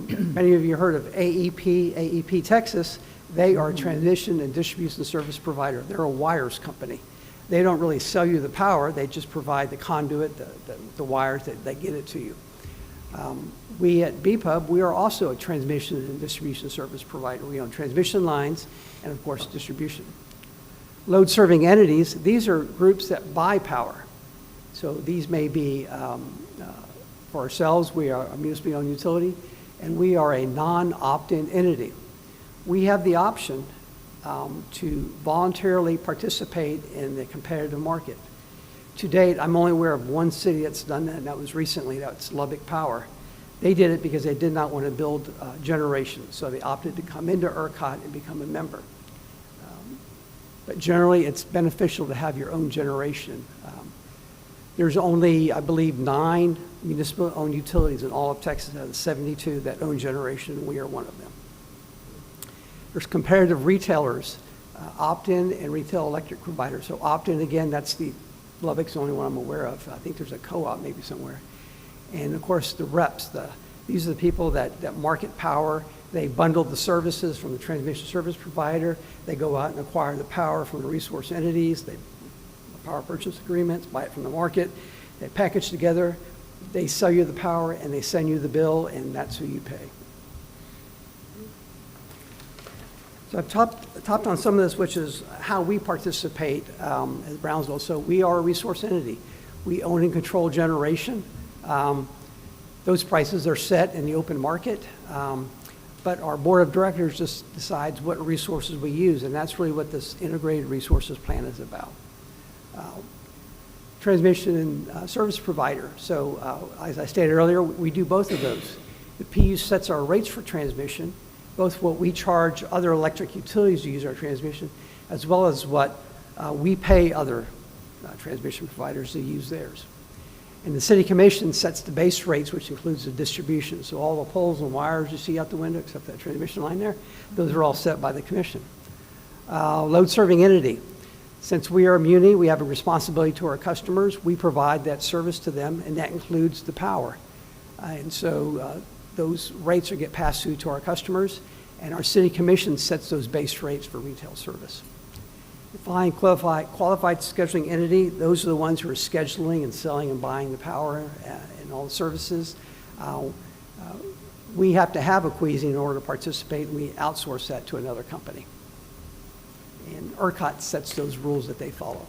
[SPEAKER 8] Many of you heard of AEP Texas. They are a transmission and distribution service provider. They're a wires company. They don't really sell you the power. They just provide the conduit, the wires that they get it to you. We at BPUB, we are also a transmission and distribution service provider. We own transmission lines and, of course, distribution. Load serving entities, these are groups that buy power. So these may be, for ourselves, we are a municipally owned utility, and we are a non-opt-in entity. We have the option to voluntarily participate in the competitive market. To date, I'm only aware of one city that's done that, and that was recently. That's Lubbock Power. They did it because they did not want to build generation, so they opted to come into ERCOT and become a member. But generally, it's beneficial to have your own generation. There's only, I believe, 9 municipal-owned utilities in all of Texas out of the 72 that own generation, and we are one of them. There's comparative retailers, opt-in and retail electric providers. So opt-in, again, that's Lubbock's the only one I'm aware of. I think there's a co-op maybe somewhere. And of course, the reps, these are the people that market power. They bundle the services from the transmission service provider. They go out and acquire the power from the resource entities. They power purchase agreements, buy it from the market. They package together. They sell you the power, and they send you the bill, and that's who you pay. So I've topped on some of this, which is how we participate as Brownsville. So we are a resource entity. We own and control generation. Those prices are set in the open market, but our board of directors just decides what resources we use, and that's really what this integrated resources plan is about. Transmission and service provider. So as I stated earlier, we do both of those. The PU sets our rates for transmission, both what we charge other electric utilities to use our transmission, as well as what we pay other transmission providers to use theirs. And the City Commission sets the base rates, which includes the distribution. So all the poles and wires you see out the window, except that transmission line there, those are all set by the Commission. Load serving entity. Since we are a muni, we have a responsibility to our customers. We provide that service to them, and that includes the power. And so those rates get passed through to our customers, and our City Commission sets those base rates for retail service. Define qualified scheduling entity, those are the ones who are scheduling and selling and buying the power and all the services. We have to have a queasy in order to participate, and we outsource that to another company. And ERCOT sets those rules that they follow.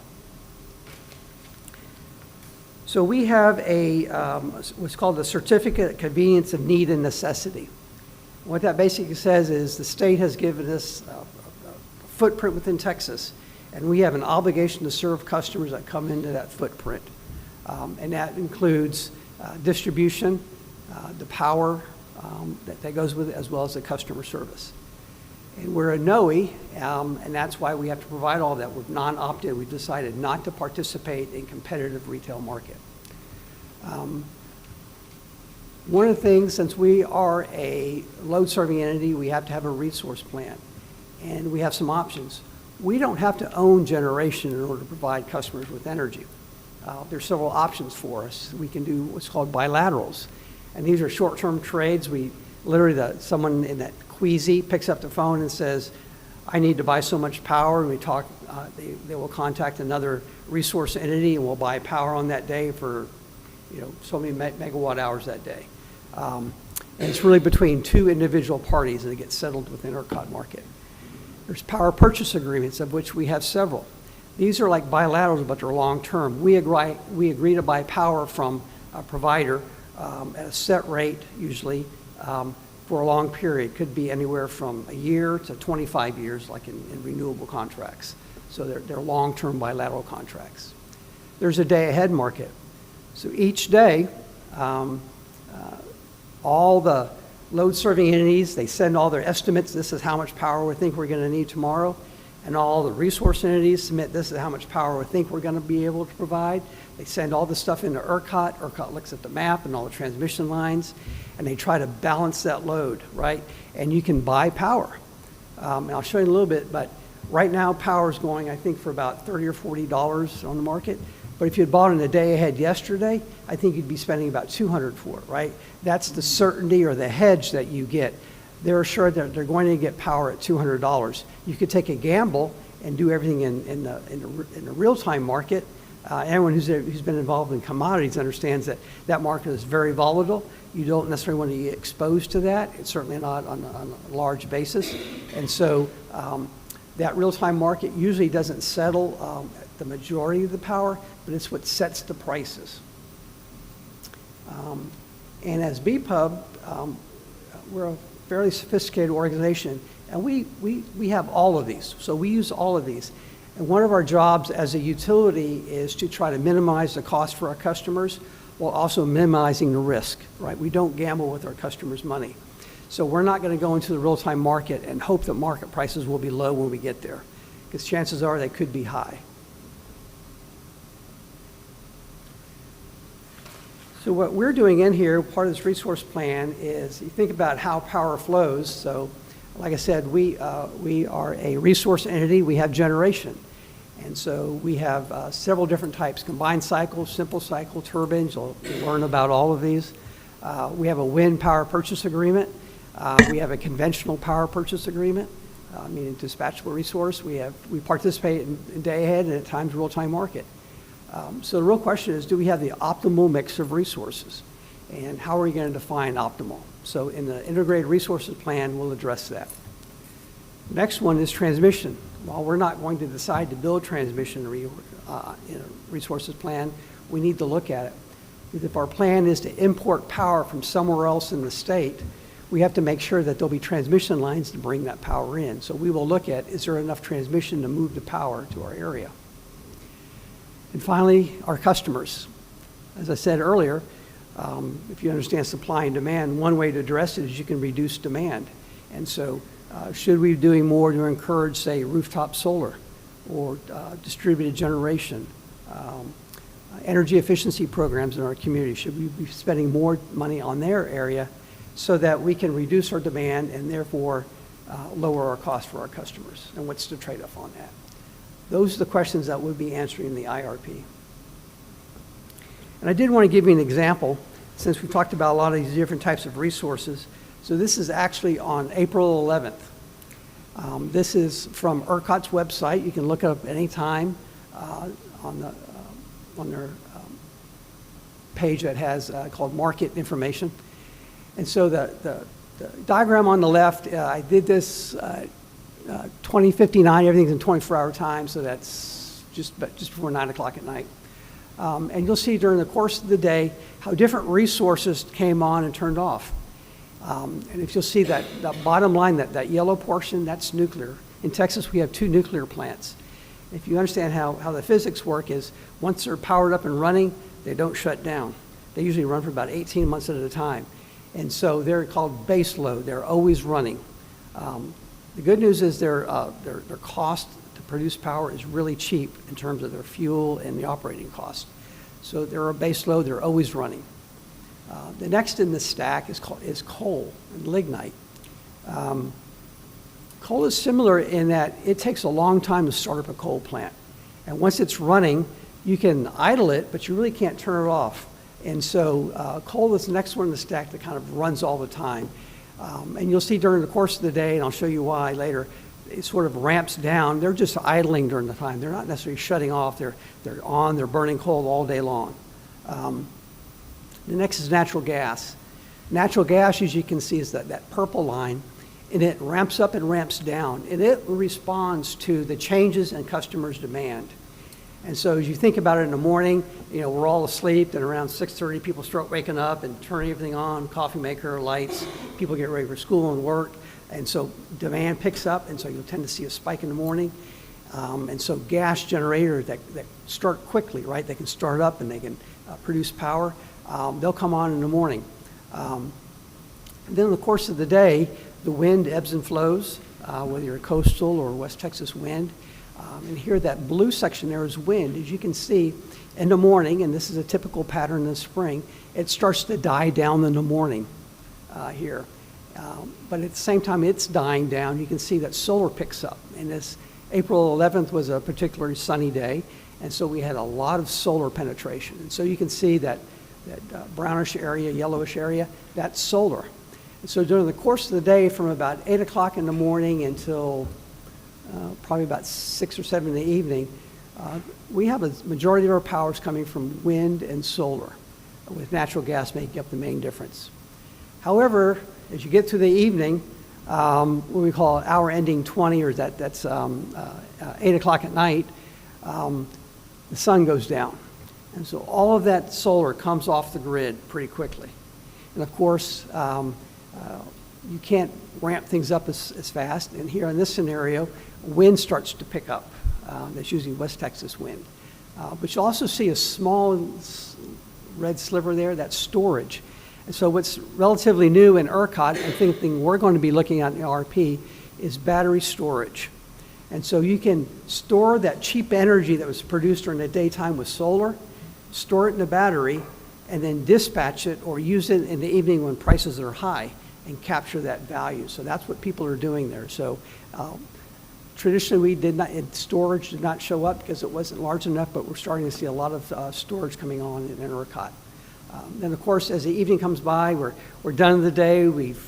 [SPEAKER 8] So we have what's called a Certificate of Convenience of Need and Necessity. What that basically says is the state has given us a footprint within Texas, and we have an obligation to serve customers that come into that footprint. And that includes distribution, the power that goes with it, as well as the customer service. And we're a NOE, and that's why we have to provide all that. We're non-opt-in. We've decided not to participate in competitive retail market. One of the things, since we are a load-serving entity, we have to have a resource plan, and we have some options. We don't have to own generation in order to provide customers with energy. There's several options for us. We can do what's called bilaterals, and these are short-term trades. We literally, someone in that queasy picks up the phone and says, I need to buy so much power, and we talk, they will contact another resource entity, and we'll buy power on that day for, so many megawatt hours that day. And it's really between two individual parties, and it gets settled within ERCOT market. There's power purchase agreements, of which we have several. These are like bilaterals, but they're long-term. We agree to buy power from a provider at a set rate, usually, for a long period. Could be anywhere from a year to 25 years, like in renewable contracts. So they're long-term bilateral contracts. There's a day-ahead market. So each day, all the load-serving entities, they send all their estimates. This is how much power we think we're going to need tomorrow. And all the resource entities submit, this is how much power we think we're going to be able to provide. They send all this stuff into ERCOT. ERCOT looks at the map and all the transmission lines, and they try to balance that load, right? And you can buy power. And I'll show you in a little bit, but right now power is going, I think, for about $30 or $40 on the market. But if you had bought it a day ahead yesterday, I think you'd be spending about $200 for it, right? That's the certainty or the hedge that you get. They're assured that they're going to get power at $200. You could take a gamble and do everything in the real-time market. Anyone who's been involved in commodities understands that that market is very volatile. You don't necessarily want to get exposed to that. It's certainly not on a large basis. And so that real-time market usually doesn't settle the majority of the power, but it's what sets the prices. And as BPUB, we're a fairly sophisticated organization, and we have all of these. So we use all of these. And one of our jobs as a utility is to try to minimize the cost for our customers while also minimizing the risk, right? We don't gamble with our customers' money. So we're not going to go into the real-time market and hope that market prices will be low when we get there, because chances are they could be high. So what we're doing in here, part of this resource plan, is you think about how power flows. So like I said, we are a resource entity. We have generation. And so we have several different types: combined cycle, simple cycle, turbines. You'll learn about all of these. We have a wind power purchase agreement. We have a conventional power purchase agreement, meaning dispatchable resource. We participate in day ahead and at times real-time market. So the real question is, do we have the optimal mix of resources? And how are we going to define optimal? So in the integrated resources plan, we'll address that. Next one is transmission. While we're not going to decide to build transmission in a resources plan, we need to look at it. Because if our plan is to import power from somewhere else in the state, we have to make sure that there'll be transmission lines to bring that power in. So we will look at, is there enough transmission to move the power to our area? And finally, our customers. As I said earlier, if you understand supply and demand, one way to address it is you can reduce demand. And so should we be doing more to encourage, say, rooftop solar or distributed generation, energy efficiency programs in our community? Should we be spending more money on their area so that we can reduce our demand and therefore lower our cost for our customers? And what's the trade-off on that? Those are the questions that we'll be answering in the IRP. And I did want to give you an example, since we've talked about a lot of these different types of resources. So this is actually on April 11th. This is from ERCOT's website. You can look it up anytime on their page that has called Market Information. And so the diagram on the left, I did this 2059, everything's in 24-hour time, so that's just before 9 o'clock at night. And you'll see during the course of the day how different resources came on and turned off. And if you'll see that bottom line, that yellow portion, that's nuclear. In Texas, we have 2 nuclear plants. If you understand how the physics work is, once they're powered up and running, they don't shut down. They usually run for about 18 months at a time. And so they're called base load. They're always running. The good news is their cost to produce power is really cheap in terms of their fuel and the operating cost. So they're a base load. They're always running. The next in the stack is coal and lignite. Coal is similar in that it takes a long time to start up a coal plant. And once it's running, you can idle it, but you really can't turn it off. And so coal is the next one in the stack that kind of runs all the time. And you'll see during the course of the day, and I'll show you why later, it sort of ramps down. They're just idling during the time. They're not necessarily shutting off. They're on, they're burning coal all day long. The next is natural gas. Natural gas, as you can see, is that purple line, and it ramps up and ramps down, and it responds to the changes in customers' demand. And so as you think about it in the morning, you know, we're all asleep, and around 6:30, people start waking up and turning everything on, coffee maker, lights, people get ready for school and work, and so demand picks up, and so you'll tend to see a spike in the morning. And so gas generators that start quickly, right? They can start up and they can produce power. They'll come on in the morning. And then in the course of the day, the wind ebbs and flows, whether you're coastal or West Texas wind. And here that blue section there is wind. As you can see, in the morning, and this is a typical pattern in the spring, it starts to die down in the morning here. But at the same time it's dying down, you can see that solar picks up. And this April 11th was a particularly sunny day, and so we had a lot of solar penetration. And so you can see that brownish area, yellowish area, that's solar. And so during the course of the day, from about 8 o'clock in the morning until probably about 6 or 7 in the evening, we have a majority of our power is coming from wind and solar, with natural gas making up the main difference. However, as you get to the evening, what we call hour ending 20, or that's 8 o'clock at night, the sun goes down. And so all of that solar comes off the grid pretty quickly. And of course, you can't ramp things up as fast. And here in this scenario, wind starts to pick up. That's usually West Texas wind. But you'll also see a small red sliver there, that's storage. And so what's relatively new in ERCOT, and thinking we're going to be looking at in the RP, is battery storage. And so you can store that cheap energy that was produced during the daytime with solar, store it in a battery, and then dispatch it or use it in the evening when prices are high and capture that value. So that's what people are doing there. So traditionally storage did not show up because it wasn't large enough, but we're starting to see a lot of storage coming on in ERCOT. Then of course, as the evening comes by, we're done in the day, we've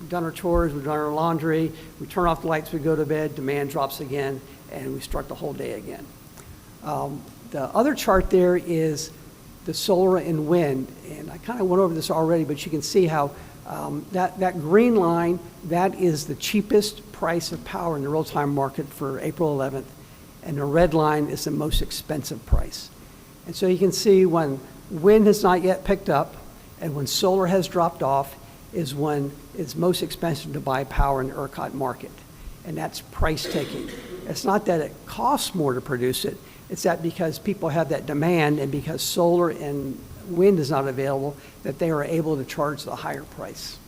[SPEAKER 8] done our chores, we've done our laundry, we turn off the lights, we go to bed, demand drops again, and we start the whole day again. The other chart there is the solar and wind, and I kind of went over this already, but you can see how that green line, that is the cheapest price of power in the real-time market for April 11th, and the red line is the most expensive price. And so you can see when wind has not yet picked up and when solar has dropped off is when it's most expensive to buy power in the ERCOT market, and that's price taking. It's not that it costs more to produce it, it's that because people have that demand and because solar and wind is not available, that they are able to charge the higher price.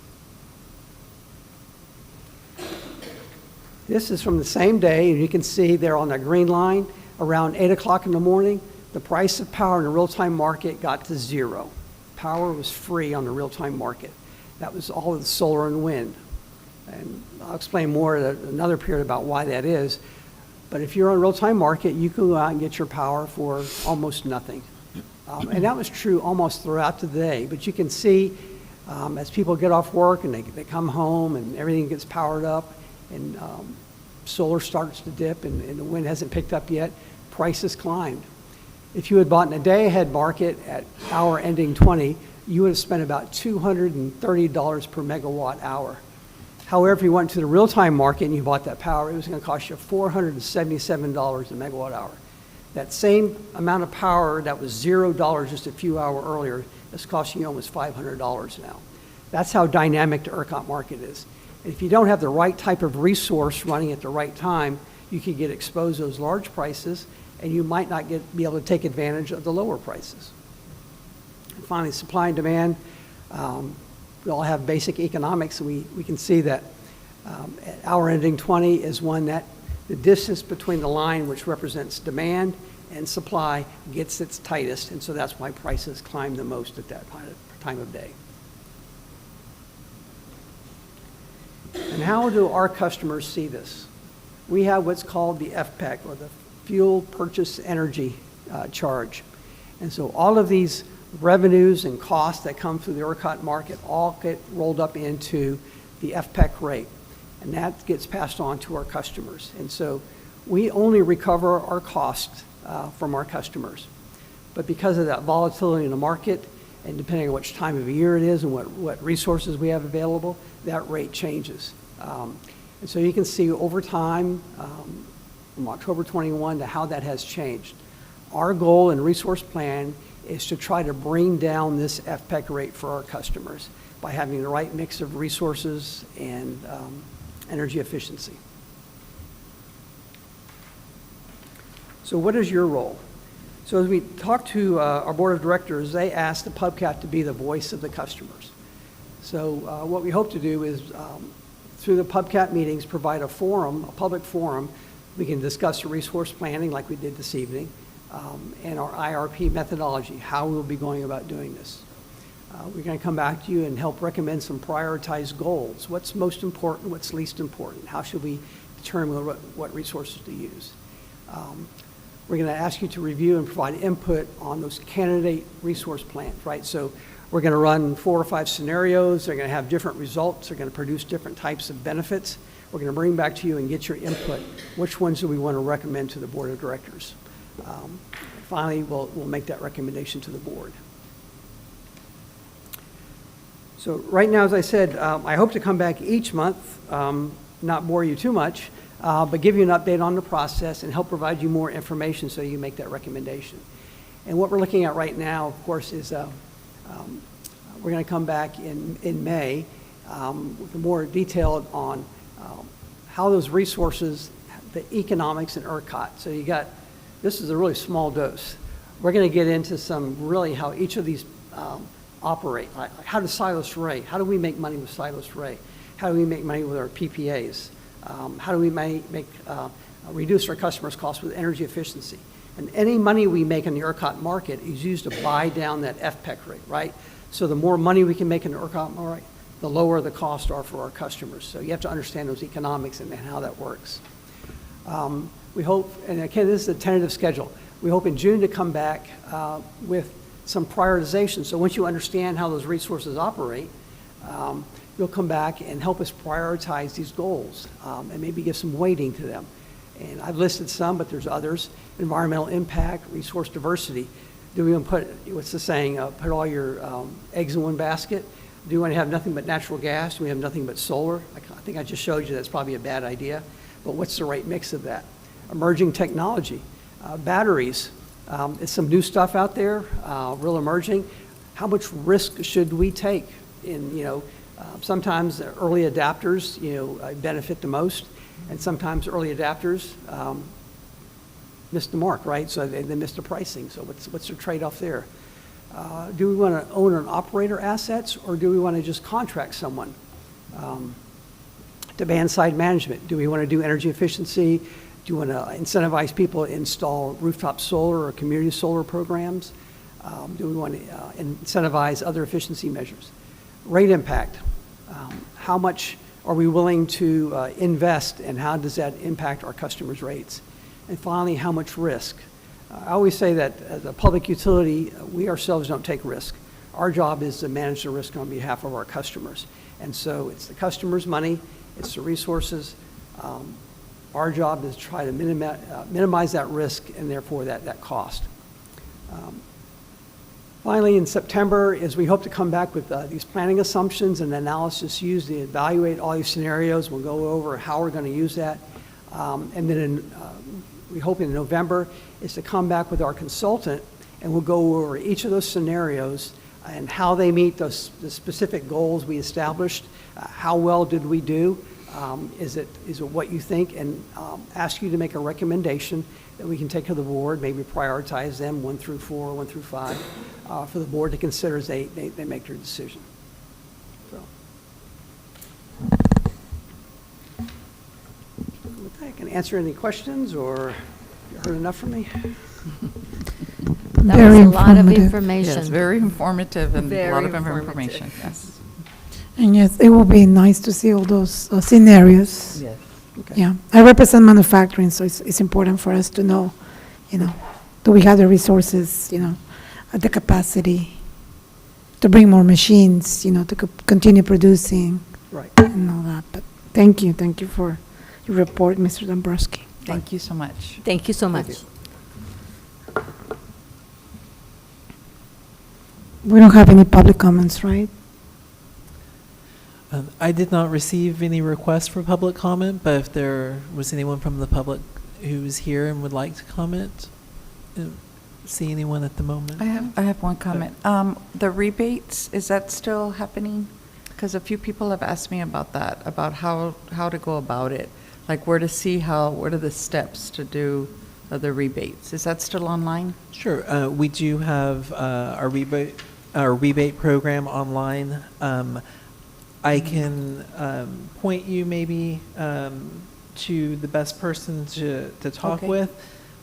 [SPEAKER 8] This is from the same day, and you can see there on the green line, around 8 o'clock in the morning, the price of power in the real-time market got to zero. Power was free on the real-time market. That was all of the solar and wind. And I'll explain more at another period about why that is. But if you're on a real-time market, you can go out and get your power for almost nothing. And that was true almost throughout the day. But you can see as people get off work and they come home and everything gets powered up and solar starts to dip and the wind hasn't picked up yet, prices climbed. If you had bought in a day-ahead market at hour ending 20, you would have spent about $230 per megawatt hour. However, if you went to the real-time market and you bought that power, it was going to cost you $477 a megawatt hour. That same amount of power that was $0 just a few hours earlier is costing you almost $500 now. That's how dynamic the ERCOT market is. And if you don't have the right type of resource running at the right time, you could get exposed to those large prices, and you might not be able to take advantage of the lower prices. And finally, supply and demand. we all have basic economics, and we can see that at hour ending 20 is one that the distance between the line, which represents demand and supply, gets its tightest, and so that's why prices climb the most at that time of day. And how do our customers see this? We have what's called the FPEC, or the Fuel Purchase Energy Charge. And so all of these revenues and costs that come through the ERCOT market all get rolled up into the FPEC rate, and that gets passed on to our customers. And so we only recover our costs from our customers. But because of that volatility in the market, and depending on which time of year it is and what resources we have available, that rate changes. And so you can see over time, from October 21 to how that has changed. Our goal and resource plan is to try to bring down this FPEC rate for our customers by having the right mix of resources and energy efficiency. So what is your role? So as we talked to our board of directors, they asked the Pubcap to be the voice of the customers. So what we hope to do is, through the Pubcap meetings, provide a forum, a public forum. We can discuss the resource planning like we did this evening, and our IRP methodology, how we'll be going about doing this. We're going to come back to you and help recommend some prioritized goals. What's most important, what's least important? How should we determine what resources to use? We're going to ask you to review and provide input on those candidate resource plans, right? So we're going to run 4 or 5 scenarios. They're going to have different results. They're going to produce different types of benefits. We're going to bring back to you and get your input. Which ones do we want to recommend to the board of directors? Finally, we'll make that recommendation to the board. So right now, as I said, I hope to come back each month, not bore you too much, but give you an update on the process and help provide you more information so you make that recommendation. And what we're looking at right now, of course, is we're going to come back in May with more detailed on how those resources, the economics in ERCOT. So you got, this is a really small dose. We're going to get into some really how each of these operate. Like how does Silos Ray, how do we make money with Silos Ray? How do we make money with our PPAs? How do we reduce our customers' costs with energy efficiency? And any money we make in the ERCOT market is used to buy down that FPEC rate, right? So the more money we can make in the ERCOT market, the lower the costs are for our customers. So you have to understand those economics and how that works. We hope, and again, this is a tentative schedule, we hope in June to come back with some prioritization. So once you understand how those resources operate, you'll come back and help us prioritize these goals and maybe give some weighting to them. And I've listed some, but there's others. Environmental impact, resource diversity. Do we want to put, what's the saying, put all your eggs in one basket? Do we want to have nothing but natural gas? Do we have nothing but solar? I think I just showed you that's probably a bad idea, but what's the right mix of that? Emerging technology, batteries. It's some new stuff out there, real emerging. How much risk should we take in, sometimes early adapters, benefit the most, and sometimes early adapters miss the mark, right? So they miss the pricing. So what's the trade-off there? Do we want to own and operator assets, or do we want to just contract someone? Demand-side management. Do we want to do energy efficiency? Do you want to incentivize people to install rooftop solar or community solar programs? Do we want to incentivize other efficiency measures? Rate impact. How much are we willing to invest, and how does that impact our customers' rates? And finally, how much risk? I always say that as a public utility, we ourselves don't take risk. Our job is to manage the risk on behalf of our customers. And so it's the customer's money, it's the resources. Our job is to try to minimize that risk and therefore that cost. Finally, in September, is we hope to come back with these planning assumptions and analysis used to evaluate all these scenarios. We'll go over how we're going to use that. And then we hope in November is to come back with our consultant, and we'll go over each of those scenarios and how they meet the specific goals we established. How well did we do? Is it what you think? And ask you to make a recommendation that we can take to the board, maybe prioritize them 1 through 4, 1 through 5, for the board to consider as they make their decision. So answer any questions, or you heard enough from me?
[SPEAKER 7] That
[SPEAKER 1] Very
[SPEAKER 7] was a lot of
[SPEAKER 1] informative.
[SPEAKER 7] information.
[SPEAKER 3] Yes, very informative and a
[SPEAKER 7] Very
[SPEAKER 3] lot of
[SPEAKER 7] informative.
[SPEAKER 3] information, yes.
[SPEAKER 1] And yes, it will be nice to see all those scenarios.
[SPEAKER 3] Yes.
[SPEAKER 8] Okay.
[SPEAKER 1] Yeah, I represent manufacturing, so it's important for us to know, do we have the resources, the capacity to bring more machines, to continue producing
[SPEAKER 8] Right.
[SPEAKER 1] and all that. But thank you for your report, Mr. Dombrowski.
[SPEAKER 3] Thank you so much.
[SPEAKER 7] Thank you so
[SPEAKER 8] Thank
[SPEAKER 7] much.
[SPEAKER 8] you.
[SPEAKER 1] We don't have any public comments, right?
[SPEAKER 2] I did not receive any requests for public comment, but if there was anyone from the public who is here and would like to comment, see anyone at the moment?
[SPEAKER 3] I have one comment. The rebates, is that still happening? Because a few people have asked me about that, about how to go about it, like where to see what are the steps to do the rebates. Is that still online?
[SPEAKER 2] Sure. We do have our rebate program online. I can point you maybe to the best person to talk
[SPEAKER 3] Okay.
[SPEAKER 2] with.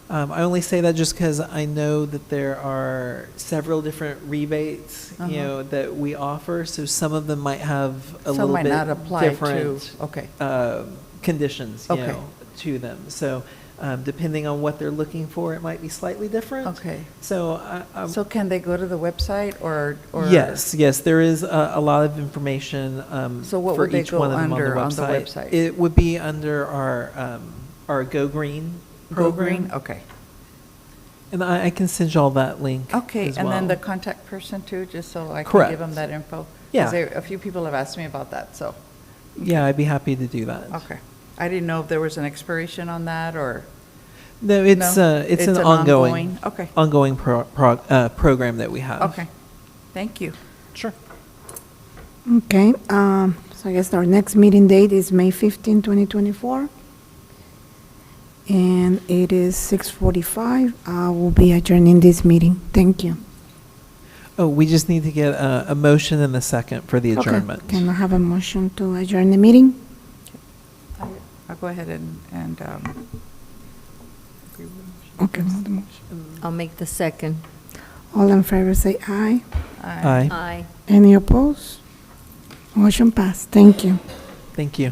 [SPEAKER 2] I only say that just because I know that there are several different rebates,
[SPEAKER 3] Uh-huh.
[SPEAKER 2] that we offer. So some of them might have a
[SPEAKER 3] Some
[SPEAKER 2] little
[SPEAKER 3] might
[SPEAKER 2] bit
[SPEAKER 3] not apply to-
[SPEAKER 2] different
[SPEAKER 3] okay.
[SPEAKER 2] conditions,
[SPEAKER 3] Okay.
[SPEAKER 2] to them. So depending on what they're looking for, it might be slightly different.
[SPEAKER 3] Okay.
[SPEAKER 2] So
[SPEAKER 3] So can they go to the website or?
[SPEAKER 2] yes, there is a lot of information
[SPEAKER 3] So what
[SPEAKER 2] for
[SPEAKER 3] would they
[SPEAKER 2] each
[SPEAKER 3] go
[SPEAKER 2] one of them
[SPEAKER 3] under
[SPEAKER 2] on
[SPEAKER 3] on
[SPEAKER 2] the
[SPEAKER 3] the
[SPEAKER 2] website.
[SPEAKER 3] website?
[SPEAKER 2] It would be under our Go Green
[SPEAKER 3] Go
[SPEAKER 2] program.
[SPEAKER 3] Green? Okay.
[SPEAKER 2] And I can send you all that link
[SPEAKER 3] Okay,
[SPEAKER 2] as
[SPEAKER 3] and then the
[SPEAKER 2] well.
[SPEAKER 3] contact person too, just so I can
[SPEAKER 2] Correct.
[SPEAKER 3] give them that info? 'Cause
[SPEAKER 2] Yeah.
[SPEAKER 3] a few people have asked me about that, so,
[SPEAKER 2] Yeah, I'd be happy to do that.
[SPEAKER 3] okay. I didn't know if there was an expiration on that or?
[SPEAKER 2] No, it's
[SPEAKER 3] No?
[SPEAKER 2] an ongoing
[SPEAKER 3] Okay,
[SPEAKER 2] program that we have.
[SPEAKER 3] okay. Thank you.
[SPEAKER 2] Sure.
[SPEAKER 1] Okay, so I guess our next meeting date is May 15, 2024. And it is 6:45. We'll be adjourning this meeting. Thank you.
[SPEAKER 2] Oh, we just need to get a motion and a second for the
[SPEAKER 1] Okay.
[SPEAKER 2] adjournment.
[SPEAKER 1] Can I have a motion to adjourn the meeting?
[SPEAKER 3] I'll go ahead and,
[SPEAKER 1] Okay.
[SPEAKER 7] I'll make the second.
[SPEAKER 1] All in favor say aye.
[SPEAKER 2] Aye.
[SPEAKER 7] Aye.
[SPEAKER 1] Any opposed? Motion passed. Thank you.
[SPEAKER 2] Thank you.